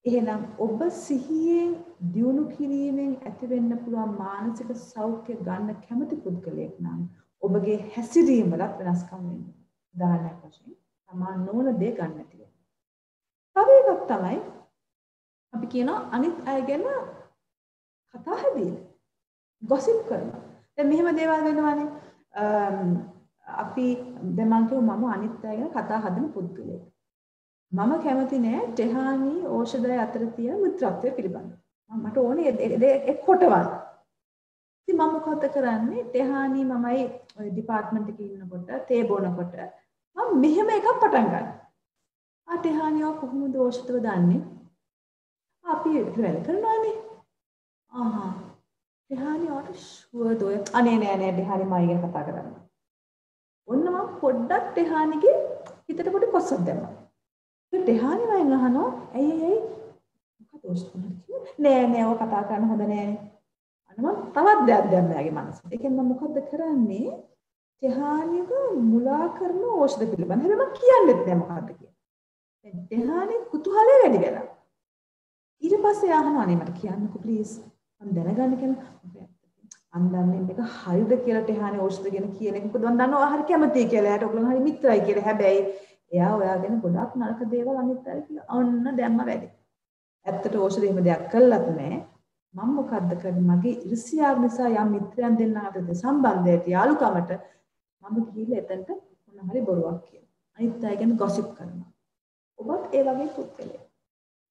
එහෙනම් ඔබ සිහියෙන් දියුණු කිරීමෙන් ඇති වෙන්න පුළුවන් මානසික සෞඛ්‍ය ගන්න කැමති පුද්ගලයෙක් නම් ඔබගේ හැසිරීම වලත් වෙනස්කම් වෙනවා. උදාහරණයක් වශයෙන් තමා නොවන දේ ගන්න නැති වෙනවා. තව එකක් තමයි අපි කියනවා අනිත් අය ගැන කතා හැදීම. ගොසිප් කරනවා. දැන් මෙහෙම දේවල් වෙනවානේ. අපි දැන් මම කියමු මම අනිත් අය ගැන කතා හදන පුද්ගලයෙක්. මම කැමති නෑ ටෙහානි ඖෂධය අතර තියෙන මිත්‍රත්වය පිළිබඳව. මට ඕනේ ඒ කොටවල්. ඉතින් මම මොකද කරන්නේ ටෙහානි මමයි ඔය ඩිපාර්ට්මන්ට් එකේ ඉන්නකොට තේ බොනකොට මම මෙහෙම එකක් පටන් ගන්නවා. ටෙහානිව කොහොමද ඖෂධව දන්නේ? අපි වැඩ කරනවානේ. ටෙහානිවට ෂුවර්ද ඔය අනේ නෑ ටෙහානි මයි ගැන කතා කරන්නේ. ඔන්න මම පොඩ්ඩක් ටෙහානිගේ හිතට පොඩි කොස්සක් දැම්මා. ටෙහානි වයින් අහනවා ඇයි මොකද ඖෂධ නෑ ඔය කතා කරන්න හොඳ නෑනේ. අන්න මම තවත් දෙයක් දැම්මා යාගේ මනසට. ඒකෙන් මම මොකද්ද කරන්නේ? ටෙහානිව මුලා කරන ඖෂධ පිළිබඳව හැබැයි මම කියන්නෙත් නෑ මොකද්ද කියලා. දැන් ටෙහානි කුතුහලය වැඩි වෙලා. ඊට පස්සේ අහනවා නේ මට කියන්නකෝ ප්ලීස්. මම දැනගන්න කැමතියි. මම දන්නේ මේක හරිද කියලා ටෙහානි ඖෂධ ගැන කියන එක. මොකද මම දන්නවා හරි කැමතියි කියලා. එයාට ඔයගොල්ලෝ හරි මිත්‍රයි කියලා. හැබැයි එයා ඔයාගෙන ගොඩක් නරක දේවල් අනිත් අය කියලා ඔන්න දැම්ම වැඩි. ඇත්තට ඖෂධ එහෙම දෙයක් කළත් නෑ. මම මොකද්ද කරන්නේ මගේ ඉර්ෂ්‍යාව නිසා යම් මිත්‍රයන් දෙන්න අතර සම්බන්ධයට යාළුකමට මම ගිහිල්ලා එතනට මොන හරි බොරුවක් කියනවා. අනිත් අය ගැන ගොසිප් කරනවා. ඔබත් ඒ වගේ පුද්ගලයෙක්.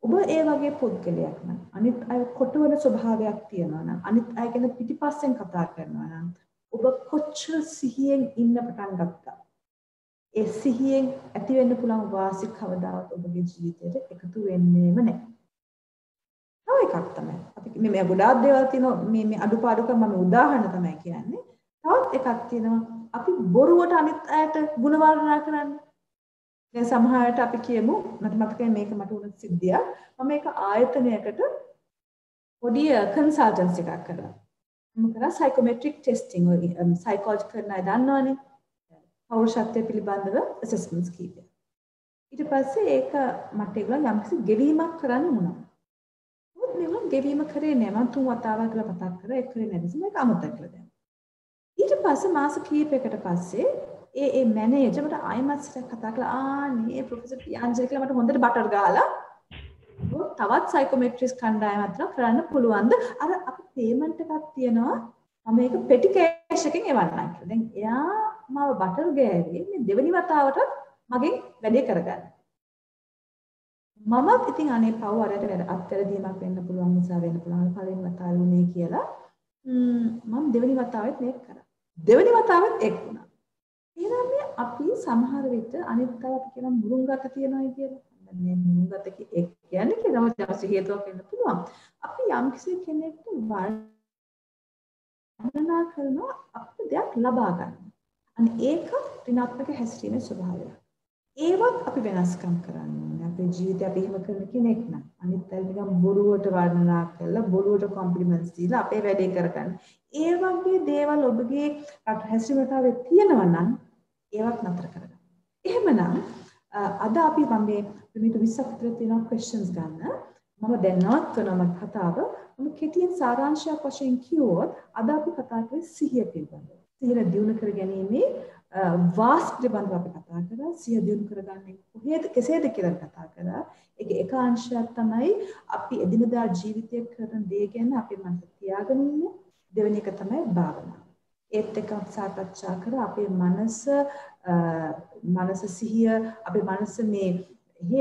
ඔබ ඒ වගේ පුද්ගලයෙක් නම් අනිත් අය කොටවන ස්වභාවයක් තියනවා නම් අනිත් අය ගැන පිටිපස්සෙන් කතා කරනවා නම් ඔබ කොච්චර සිහියෙන් ඉන්න පටන් ගත්තා. ඒ සිහියෙන් ඇති වෙන්න පුළුවන් වාසි කවදාවත් ඔබගේ ජීවිතයට එකතු වෙන්නේම නැහැ. තව එකක් තමයි අපි මේ ගොඩාක් දේවල් තියෙනවා මේ අඩුපාඩුකම් මම උදාහරණ තමයි කියන්නේ. තවත් එකක් තියෙනවා අපි බොරුවට අනිත් අයට ಗುಣ වර්ණනා කරන්නේ. දැන් සමහරවිට අපි කියමු මට මතකයි මේක මට උනත් සිද්ධියක්. මම මේක ආයතනයකට පොඩි කන්සල්ටන්සි එකක් කරා. මම කරා සයිකෝමෙට්‍රික් ටෙස්ටිං ඔය සයිකොලොජි කරන අය දන්නවනේ. පෞරුෂත්වය පිළිබඳව ඇසස්මන්ට්ස් කීපයක්. ඊට පස්සේ ඒක මට ඒගොල්ලෝ යම්කිසි ගෙවීමක් කරන්න වුණා. මොකද මේගොල්ලෝ ගෙවීම කරේ නෑ. මම 3 වතාවක් කියලා මතක් කරා ඒක කරේ නැති නිසා මේක අමතක කළා දැන්. ඊට පස්සේ මාස කීපයකට පස්සේ ඒ මැනේජර් මට ආයෙමත් කතා කළා නේ ප්‍රොෆෙසර් පියාන්ජර් කියලා මට හොඳට බටර් ගහලා තවත් සයිකෝමෙට්‍රික්ස් කණ්ඩායමක් කරන්න පුළුවන්ද? අර අපි පේමන්ට් එකක් තියෙනවා. මම මේක පෙටි කෑෂ් එකෙන් එවන්නම් කියලා. දැන් එයා මාව බටර් ගෑවේ මේ දෙවෙනි වතාවට මගෙන් වැඩේ කරගන්න. මමත් ඉතින් අනේ පව් අරයට වැඩ අත්හැරදීමක් වෙන්න පුළුවන් නිසා වෙන්න පුළුවන් පළවෙනි වතාවේ උනේ කියලා මම දෙවෙනි වතාවෙත් මේක කරා. දෙවෙනි වතාවෙත් ඒක වුණා. එහෙනම් මේ අපි සමහර විට අනිත් අය අපි කියන මුරුංගත තියනවායි කියලා. මේ මුරුංගත කියන්නේ කියලා අවශ්‍ය හේතුවක් වෙන්න පුළුවන්. අපි යම්කිසි කෙනෙක්ට වර්ණනා කරනවා අපිට දෙයක් ලබා ගන්න. අනේ ඒක ඍණාත්මක හැසිරීමේ ස්වභාවය. ඒවත් අපි වෙනස්කම් කරන්න ඕනේ. අපේ ජීවිතේ අපි එහෙම කරන කෙනෙක් නම් අනිත් අය නිකන් බොරුවට වර්ණනා කරලා බොරුවට කොම්ප්ලිමන්ට්ස් දීලා අපේ වැඩේ කරගන්න. ඒ වගේ දේවල් ඔබගේ හැසිරීමතාවේ තියෙනවා නම් ඒවත් නතර කරගන්න. එහෙමනම් අද අපි මේ මිනිත්තු 20ක් විතර තියෙන ක්වෙස්චන්ස් ගන්න. මම දැන් නවත්වනවා මගේ කතාව. මම කෙටියෙන් සාරාංශයක් වශයෙන් කිව්වොත් අද අපි කතා කරේ සිහිය පිළිබඳව. සිහිය දියුණු කර ගැනීමේ වාස් පිළිබඳව අපි කතා කරා. සිහිය දියුණු කරගන්නේ කොහේද කෙසේද කියලා කතා කරා. ඒක එක අංශයක් තමයි අපි එදිනදා ජීවිතයේ කරන දේ ගැන අපේ මනස තියාගෙන ඉන්නේ. දෙවෙනි එක තමයි භාවනාව. ඒත් එක්ක සාකච්ඡා කරා අපේ මනස සිහිය අපේ මනස මේ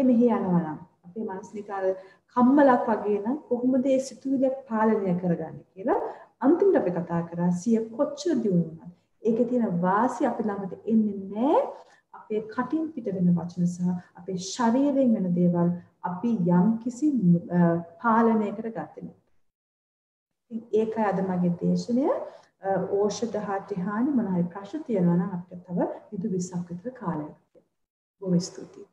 මෙහෙ යනවා නම් අපේ මනස නිකාර කම්මලක් වගේ නම් කොහොමද ඒ සිතුවිල්ල පාලනය කරගන්නේ කියලා අන්තිමට අපි කතා කරා සිය කොච්චර දියුණු වුණත් ඒකේ තියෙන වාසිය අපි ළඟට එන්නේ නැහැ අපේ කටින් පිට වෙන වචන සහ අපේ ශරීරයෙන් වෙන දේවල් අපි යම් කිසි පාලනයකට ගත්තේ නැහැ. ඒකයි අද මගේ දේශනය. ඖෂධ හා ටෙහානි මොන හරි ප්‍රශ්න තියෙනවා නම් අපිට තව විදු 20ක් විතර කාලයක් තියෙනවා. බොහොම ස්තුතියි.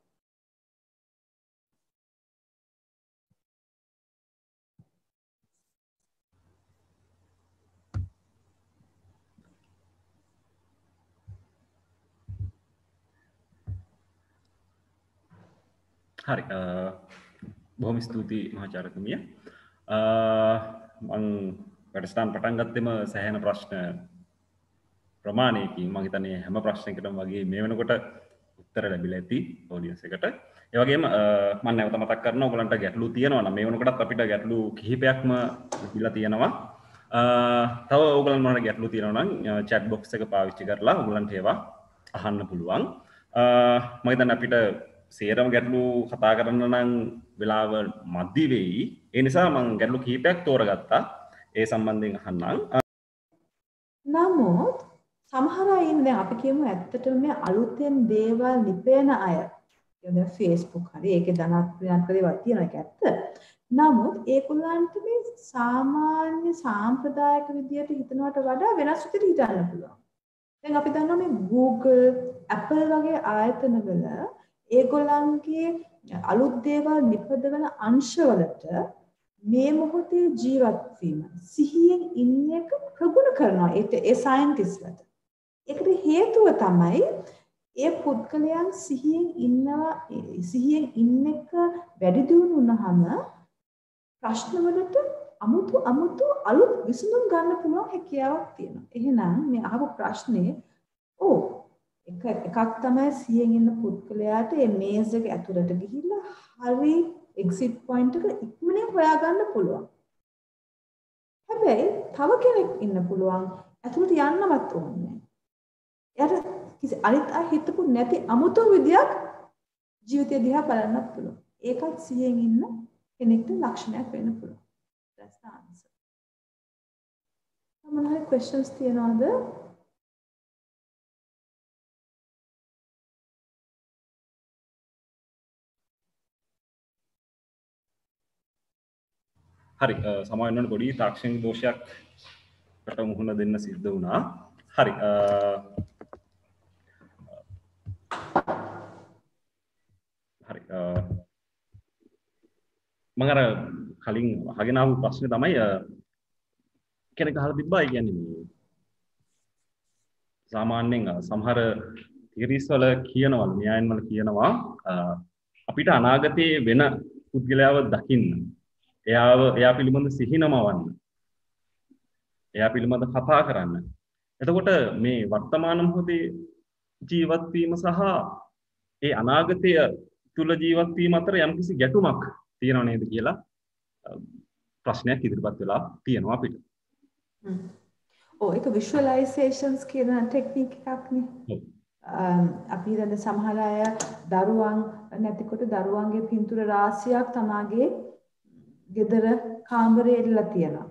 හරි බොහොම ස්තුතියි මහාචාර්යතුමිය. මම වැඩසටහන පටන් ගත්තෙම සෑහෙන ප්‍රශ්න ප්‍රමාණයකින් මම හිතන්නේ හැම ප්‍රශ්නයකටම වගේ මේ වෙනකොට උත්තර ලැබිලා ඇති ඔඩියන්ස් එකට. ඒ වගේම මම නැවත මතක් කරනවා ඔයගලන්ට ගැටලු තියෙනවා නම් මේ වෙනකොටත් අපිට ගැටලු කිහිපයක්ම දීලා තියෙනවා. තව ඔයගලන් මොනවාට ගැටලු තියෙනවා නම් chat box එක පාවිච්චි කරලා ඔයගලන්ට ඒවා අහන්න පුළුවන්. මම හිතන්නේ අපිට සේරම ගැටලු කතා කරන්න නම් වෙලාව මදි වෙයි. ඒ නිසා මම ගැටලු කිහිපයක් තෝරගත්තා. ඒ සම්බන්ධයෙන් අහන්නම්. නමුත් සමහර අය ඉන්නේ දැන් අපි කියමු ඇත්තටම මේ අලුතෙන් දේවල් නිපෙන අය. දැන් Facebook හරි ඒකේ ධනාත්මක දේවල් තියෙනවා ඒක ඇත්ත. නමුත් ඒගොල්ලන්ට මේ සාමාන්‍ය සාම්ප්‍රදායික විදියට හිතනවට වඩා වෙනස් විදිහට හිතන්න පුළුවන්. දැන් අපි දන්නවා මේ Google, Apple වගේ ආයතනවල ඒගොල්ලන්ගේ අලුත් දේවල් නිපදවන අංශවලට මේ මොහොතේ ජීවත් වීම සිහියෙන් ඉන්න එක ප්‍රගුණ කරනවා ඒ සයන්ටිස්ට්ලට. ඒකට හේතුව තමයි ඒ පුද්ගලයන් සිහියෙන් ඉන්න එක වැඩි දියුණු වුණාම ප්‍රශ්නවලට අමුතු අලුත් විසඳුම් ගන්න පුළුවන් හැකියාවක් තියෙනවා. එහෙනම් මේ අහපු ප්‍රශ්නේ එකක් තමයි සිහියෙන් ඉන්න පුද්ගලයාට මේ මේස් එක ඇතුළට ගිහිල්ලා හරි එක්සිට් පොයින්ට් එක ඉක්මනින් හොයාගන්න පුළුවන්. හැබැයි තව කෙනෙක් ඉන්න පුළුවන් ඇතුළට යන්නවත් ඕනේ නැහැ. එයාට කිසි අනිත් අය හිතපු නැති අමුතු විදියක් ජීවිතය දිහා බලන්නත් පුළුවන්. ඒකත් සිහියෙන් ඉන්න කෙනෙක්ට ලක්ෂණයක් වෙන්න පුළුවන්. That's the answer. මොනවාරි questions තියනවද? හරි සමාවෙන්න ඕනේ පොඩි තාක්ෂණික දෝෂයක්කට මුහුණ දෙන්න සිද්ධ වුණා. හරි හරි මම අර කලින් අහගෙන ආපු ප්‍රශ්නේ තමයි කෙනෙක් අහලා තිබ්බා. ඒ කියන්නේ මේ සාමාන්‍යයෙන් සමහර තියරිස් වල කියනවා න්‍යායන් වල කියනවා අපිට අනාගතයේ වෙන පුද්ගලයාව දකින්න එයා පිළිබඳ සිහිනමවන්න. එයා පිළිබඳ කතා කරන්න. එතකොට මේ වර්තමාන මොහොතේ ජීවත් වීම සහ ඒ අනාගතය තුල ජීවත් වීම අතර යම්කිසි ගැටුමක් තියෙනව නේද කියලා ප්‍රශ්නයක් ඉදිරිපත් වෙලා තියෙනවා අපිට. ඒක visualizations කියන ටෙක්නික් එකක් නේ. අපි දැන් සමහර අය දරුවන් නැතිකොට දරුවන්ගේ පින්තූර රාශියක් තමාගේ ගෙදර කාමරේ ඉල්ලලා තියෙනවා.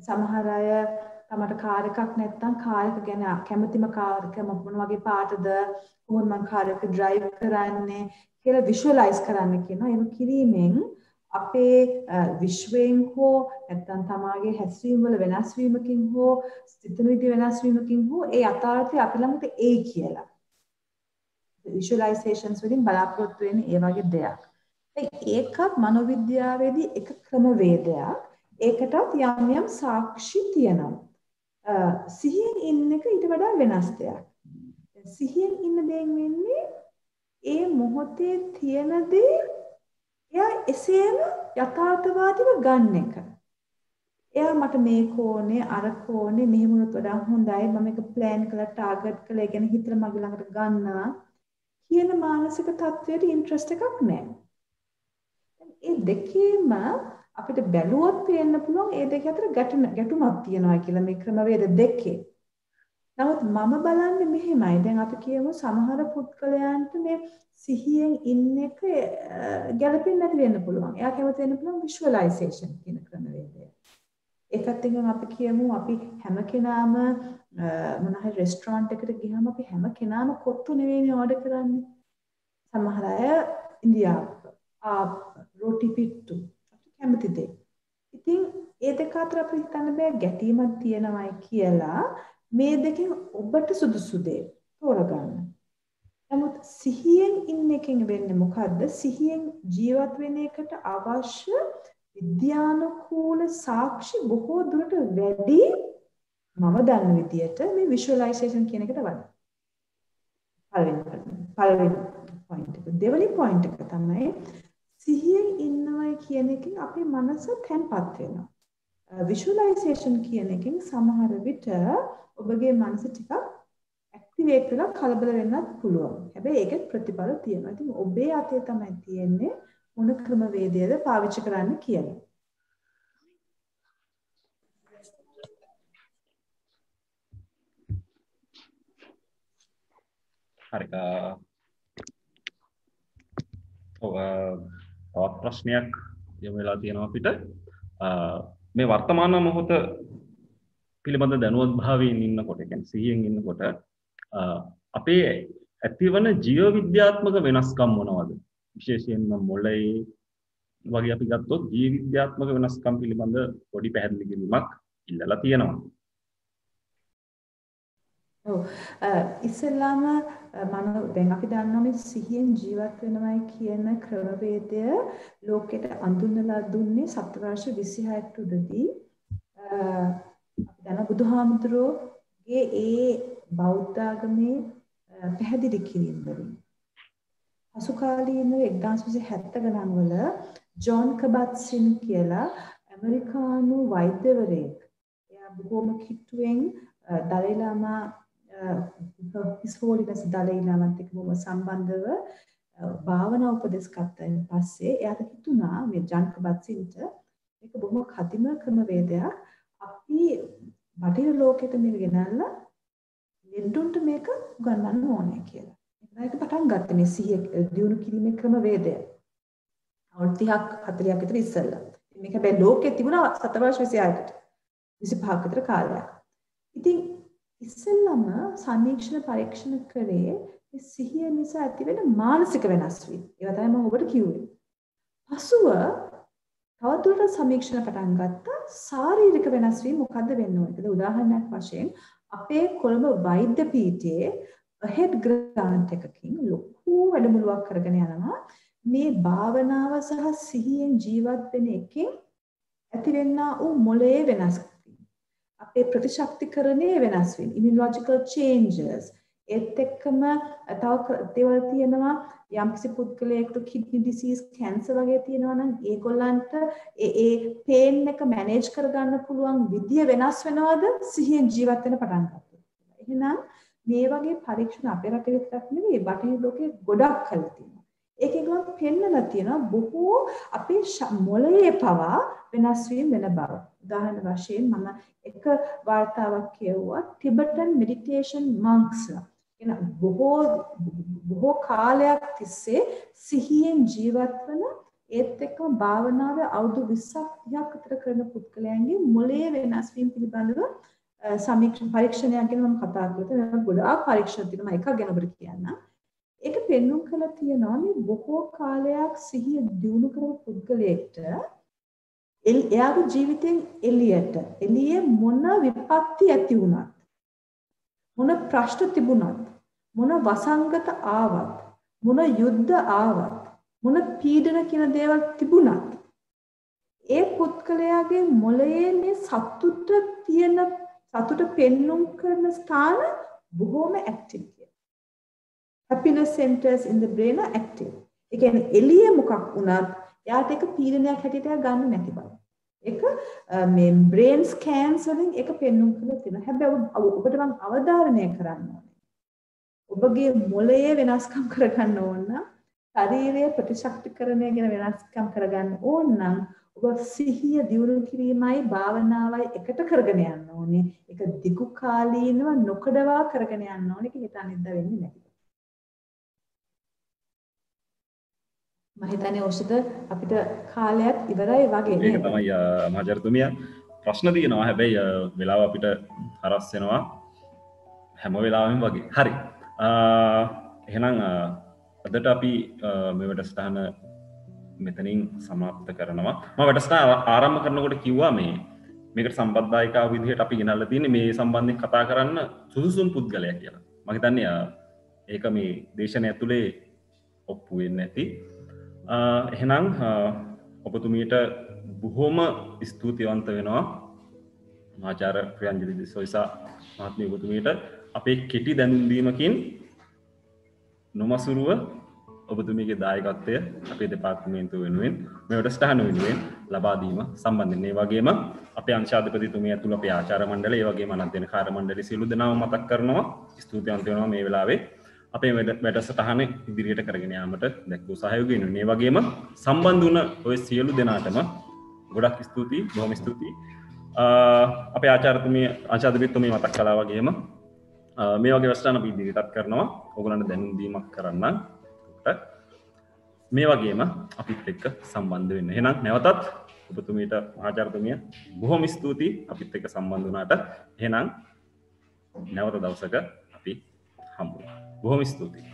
සමහර අය තමට කාර් එකක් නැත්නම් කාර් එක ගැන කැමතිම කාර් එක මොන වගේ පාටද කොහොමද මම කාර් එක ඩ්‍රයිව් කරන්නේ කියලා විෂුවලයිස් කරන්න කියනවා. ඒක කිරීමෙන් අපේ විශ්වයෙන් හෝ නැත්නම් තමාගේ හැසිරීම වල වෙනස් වීමකින් හෝ සිතන විදිහ වෙනස් වීමකින් හෝ ඒ යථාර්ථය අපි ළඟට එයි කියලා. විෂුවලයිසේෂන්ස් වලින් බලාපොරොත්තු වෙන්නේ ඒ වගේ දෙයක්. ඒකත් මනෝවිද්‍යාවේදී එක ක්‍රමවේදයක්. ඒකටත් යම් සාක්ෂි තියෙනවා. සිහියෙන් ඉන්න එක ඊට වඩා වෙනස් දෙයක්. සිහියෙන් ඉන්න දෙයෙන් වෙන්නේ ඒ මොහොතේ තියෙන දේ එයා එසේම යථාර්ථවාදීව ගන්න එක. එයා මට මේක ඕනේ අරක ඕනේ මෙහෙම වුණොත් වඩා හොඳයි මම එක ප්ලෑන් කරලා ටාගට් කරලා ඒ ගැන හිතලා මගේ ළඟට ගන්නවා කියන මානසික තත්වයට ඉන්ට්‍රස්ට් එකක් නැහැ. ඒ දෙකේම අපිට බැලුවොත් පේන්න පුළුවන් ඒ දෙක අතර ගැටුමක් තියෙනවා කියලා මේ ක්‍රමවේද දෙකේ. නමුත් මම බලන්නේ මෙහෙමයි. දැන් අපි කියමු සමහර පුද්ගලයන්ට මේ සිහියෙන් ඉන්න එක ගැළපෙන්නේ නැති වෙන්න පුළුවන්. එයා කැමති වෙන්න පුළුවන් විෂුවලයිසේෂන් කියන ක්‍රමවේදය. ඒකත් එක්කම අපි කියමු අපි හැම කෙනාම මොන හරි රෙස්ටොරන්ට් එකකට ගියාම අපි හැම කෙනාම කොත්තු නෙවෙයිනේ ඕඩර් කරන්නේ. සමහර අය ඉන්දියාව රොටි පිට්ටු කැමති දෙයක්. ඉතින් ඒ දෙක අතර අපිට හිතන්න බෑ ගැටීමක් තියෙනවයි කියලා. මේ දෙකෙන් ඔබට සුදුසු දේ තෝරගන්න. නමුත් සිහියෙන් ඉන්න එකෙන් වෙන්නේ මොකද්ද? සිහියෙන් ජීවත් වෙන එකට අවශ්‍ය විද්‍යානුකූල සාක්ෂි බොහෝ දුරට වැඩි මම දන්න විදියට මේ විෂුවලයිසේෂන් කියන එකට වඩා. පළවෙනි පොයින්ට් එක. දෙවෙනි පොයින්ට් එක තමයි සිහියෙන් ඉන්නවා කියන එකෙන් අපේ මනස තැන්පත් වෙනවා. විෂුවලයිසේෂන් කියන එකෙන් සමහර විට ඔබගේ මනස ටිකක් ඇක්ටිවේට් වෙලා කලබල වෙන්නත් පුළුවන්. හැබැයි ඒකේ ප්‍රතිඵල තියෙනවා. ඉතින් ඔබේ අතේ තමයි තියෙන්නේ මොන ක්‍රමවේදයද පාවිච්චි කරන්න කියලා. හරි. තවත් ප්‍රශ්නයක් යොමු වෙලා තියෙනවා අපිට. මේ වර්තමාන මොහොත පිළිබඳ දැනුවත්භාවයෙන් ඉන්නකොට, කියන්නේ සිහියෙන් ඉන්නකොට අපේ ඇතිවන ජීව විද්‍යාත්මක වෙනස්කම් මොනවද? විශේෂයෙන්ම මොළයේ වගේ අපි ගත්තොත් ජීව විද්‍යාත්මක වෙනස්කම් පිළිබඳ පොඩි පැහැදිලි කිරීමක් ඉල්ලලා තියෙනවා. ඔව් ඉස්සෙල්ලාම දැන් අපි දන්නවා මේ සිහියෙන් ජීවත් වෙනවයි කියන ක්‍රමවේදය ලෝකෙට අඳුන්වලා දුන්නේ සත්වර්ෂ 26කට උඩදී අපි දන්න බුදුහාමුදුරුවෝගේ ඒ බෞද්ධ ආගමේ පැහැදිලි කිරීම වලින් පසු කාලීනව 1970 ගණන් වල ජෝන් කබට්සින් කියලා ඇමරිකානු වෛද්‍යවරයෙක් එයා බොහොම කිට්ටුවෙන් දලයි ලාමා His Holiness දලයි ලාමාත් එක්ක බොහොම සම්බන්ධව භාවනා උපදෙස් ගත්තයින් පස්සේ එයාට හිතුණා මේ ජෝන් කබට්සින්ට මේක බොහොම කදිම ක්‍රමවේදයක් අපි බටහිර ලෝකෙට මේක ගෙනල්ලා ලෙඩුන්ට මේක උගන්වන්න ඕනේ කියලා. ඒක පටන් ගත්තේ මේ සිහිය දියුණු කිරීමේ ක්‍රමවේදය. අවුරුදු 30ක් 40ක් විතර ඉස්සෙල්ලා. මේක හැබැයි ලෝකෙ තිබුණා සතවර්ෂ 26කට 25ක් විතර කාලයක්. ඉතින් ඉස්සෙල්ලාම සමීක්ෂණ පරීක්ෂණ කරේ මේ සිහිය නිසා ඇතිවෙන මානසික වෙනස් වීම. ඒවා තමයි මම ඔබට කිව්වේ. පසුව තවදුරටත් සමීක්ෂණ පටන් ගත්තා ශාරීරික වෙනස් වීම මොකද්ද වෙන්න ඕනේද? උදාහරණයක් වශයෙන් අපේ කොළඹ වෛද්‍ය පීඨයේ හෙඩ් ග්‍රාන්ට් එකකින් ලොකු වැඩමුළුවක් කරගෙන යනවා මේ භාවනාව සහ සිහියෙන් ජීවත් වෙන එකෙන් ඇතිවෙනා වූ මොළයේ වෙනස් වීම අපේ ප්‍රතිශක්තිකරණයේ වෙනස් වීම immunological changes ඒත් එක්කම තව දේවල් තියෙනවා යම්කිසි පුද්ගලයෙකුට කිඩ්නි ඩිසීස් කැන්සර් වගේ තියෙනවා නම් ඒගොල්ලන්ට ඒ පේන් එක මැනේජ් කරගන්න පුළුවන් විදිය වෙනස් වෙනවද සිහියෙන් ජීවත් වෙන පටන් ගත්තොත්. එහෙනම් මේ වගේ පරීක්ෂණ අපේ රටේ විතරක් නෙවෙයි බටහිර ලෝකේ ගොඩක් කරලා තියෙනවා. ඒකෙන් පෙන්නලා තියෙනවා බොහෝ අපේ මොළයේ පවා වෙනස් වීම වෙන බව. උදාහරණ වශයෙන් මම එක වාර්තාවක් කියවුවා ටිබෙටන් මෙඩිටේෂන් මන්ක්ස්ලා එන බොහෝ කාලයක් තිස්සේ සිහියෙන් ජීවත් වන ඒත් එක්කම භාවනාවේ අවුරුදු 20ක් 30ක් විතර කරන පුද්ගලයන්ගේ මොළයේ වෙනස් වීම පිළිබඳව සමීක්ෂණ පරීක්ෂණයක් ගැන මම කතා කරලා ගොඩාක් පරීක්ෂණ තියෙනවා මම එකක් ගැන ඔබට කියන්නම්. ඒක පෙන්වුම් කළා තියෙනවා මේ බොහෝ කාලයක් සිහිය දියුණු කරපු පුද්ගලයෙක්ට එයාගේ ජීවිතයෙන් එළියේ මොන විපත්ති ඇති වුණත් මොන ප්‍රශ්න තිබුණත් මොන වසංගත ආවත් මොන යුද්ධ ආවත් මොන පීඩන කියන දේවල් තිබුණත් ඒ පුද්ගලයාගේ මොළයේ මේ සතුට පෙන්වුම් කරන ස්ථාන බොහොම ඇක්ටිව් කියලා. happiness centers in the brain are active. ඒ කියන්නේ එළිය මොකක් වුණත් එයාට ඒක පීඩනයක් හැටියට ගන්න නැති බව. ඒක මේ brain scans වලින් ඒක පෙන්වුම් කරලා තියෙනවා. හැබැයි ඔබට මම අවධාරණය කරන්න ඕනේ. ඔබගේ මොළයේ වෙනස්කම් කරගන්න ඕන නම් ශරීරයේ ප්‍රතිශක්තිකරණය ගැන වෙනස්කම් කරගන්න ඕන නම් ඔබ සිහිය දියුණු කිරීමයි භාවනාවයි එකට කරගෙන යන්න ඕනේ. ඒක දිගු කාලීනව නොකඩවා කරගෙන යන්න ඕනේ. ඒක හිත අනිද්දා වෙන්නේ නැහැ. මම හිතන්නේ ඖෂධ අපිට කාලයක් ඉවරයි වගේ නේද? ඒක තමයි මහජරතුමිය ප්‍රශ්න තියෙනවා. හැබැයි වෙලාව අපිට හරස් වෙනවා හැම වෙලාවෙම වගේ. හරි. එහෙනම් අදට අපි මේ වැඩසටහන මෙතනින් සමාප්ත කරනවා. මම වැඩසටහන ආරම්භ කරනකොට කිව්වා මේකට සම්බන්ධතාවයක විදිහට අපි ගෙනල්ලා තියෙන්නේ මේ සම්බන්ධයෙන් කතා කරන්න සුදුසුම් පුද්ගලයා කියලා. මම හිතන්නේ ඒක මේ දේශනය ඇතුලේ ඔප්පු වෙන්නේ නැති. එහෙනම් ඔබතුමියට බොහොම ස්තුතිවන්ත වෙනවා මහාචාර්ය ප්‍රියංජලි දිසෝයිසා මහත්මිය ඔබතුමියට අපේ කෙටි දැනුම් දීමකින් නොමසුරුව ඔබතුමීගේ දායකත්වය අපේ දෙපාර්තමේන්තුව වෙනුවෙන් මේ වැඩසටහන වෙනුවෙන් ලබා දීම සම්බන්ධයෙන් ඒ වගේම අපේ අංශාධිපතිතුමිය ඇතුළු අපේ ආචාර්ය මණ්ඩලය ඒ වගේම අනන්තන කාර්ය මණ්ඩලය සියලු දෙනාම මතක් කරනවා ස්තුතිවන්ත වෙනවා මේ වෙලාවේ අපේ වැඩසටහන ඉදිරියට කරගෙන යාමට දැක්වූ සහයෝගය වෙනුවෙන් ඒ වගේම සම්බන්ධ වුණ ඔය සියලු දෙනාටම ගොඩක් ස්තුතියි බොහොම ස්තුතියි අපේ ආචාර්යතුමිය මතක් කළා වගේම මේ වගේ වැඩසටහන අපි ඉදිරියටත් කරනවා ඕගොල්ලන්ට දැනුම් දීමක් කරන්න මේ වගේම අපිත් එක්ක සම්බන්ධ වෙන්න. එහෙනම් නැවතත් ඔබතුමීට ආචාර්යතුමිය බොහොම ස්තුතියි අපිත් එක්ක සම්බන්ධ වුණාට. එහෙනම් නැවත දවසක අපි හම්බ වෙමු. බොහොම ස්තුතියි.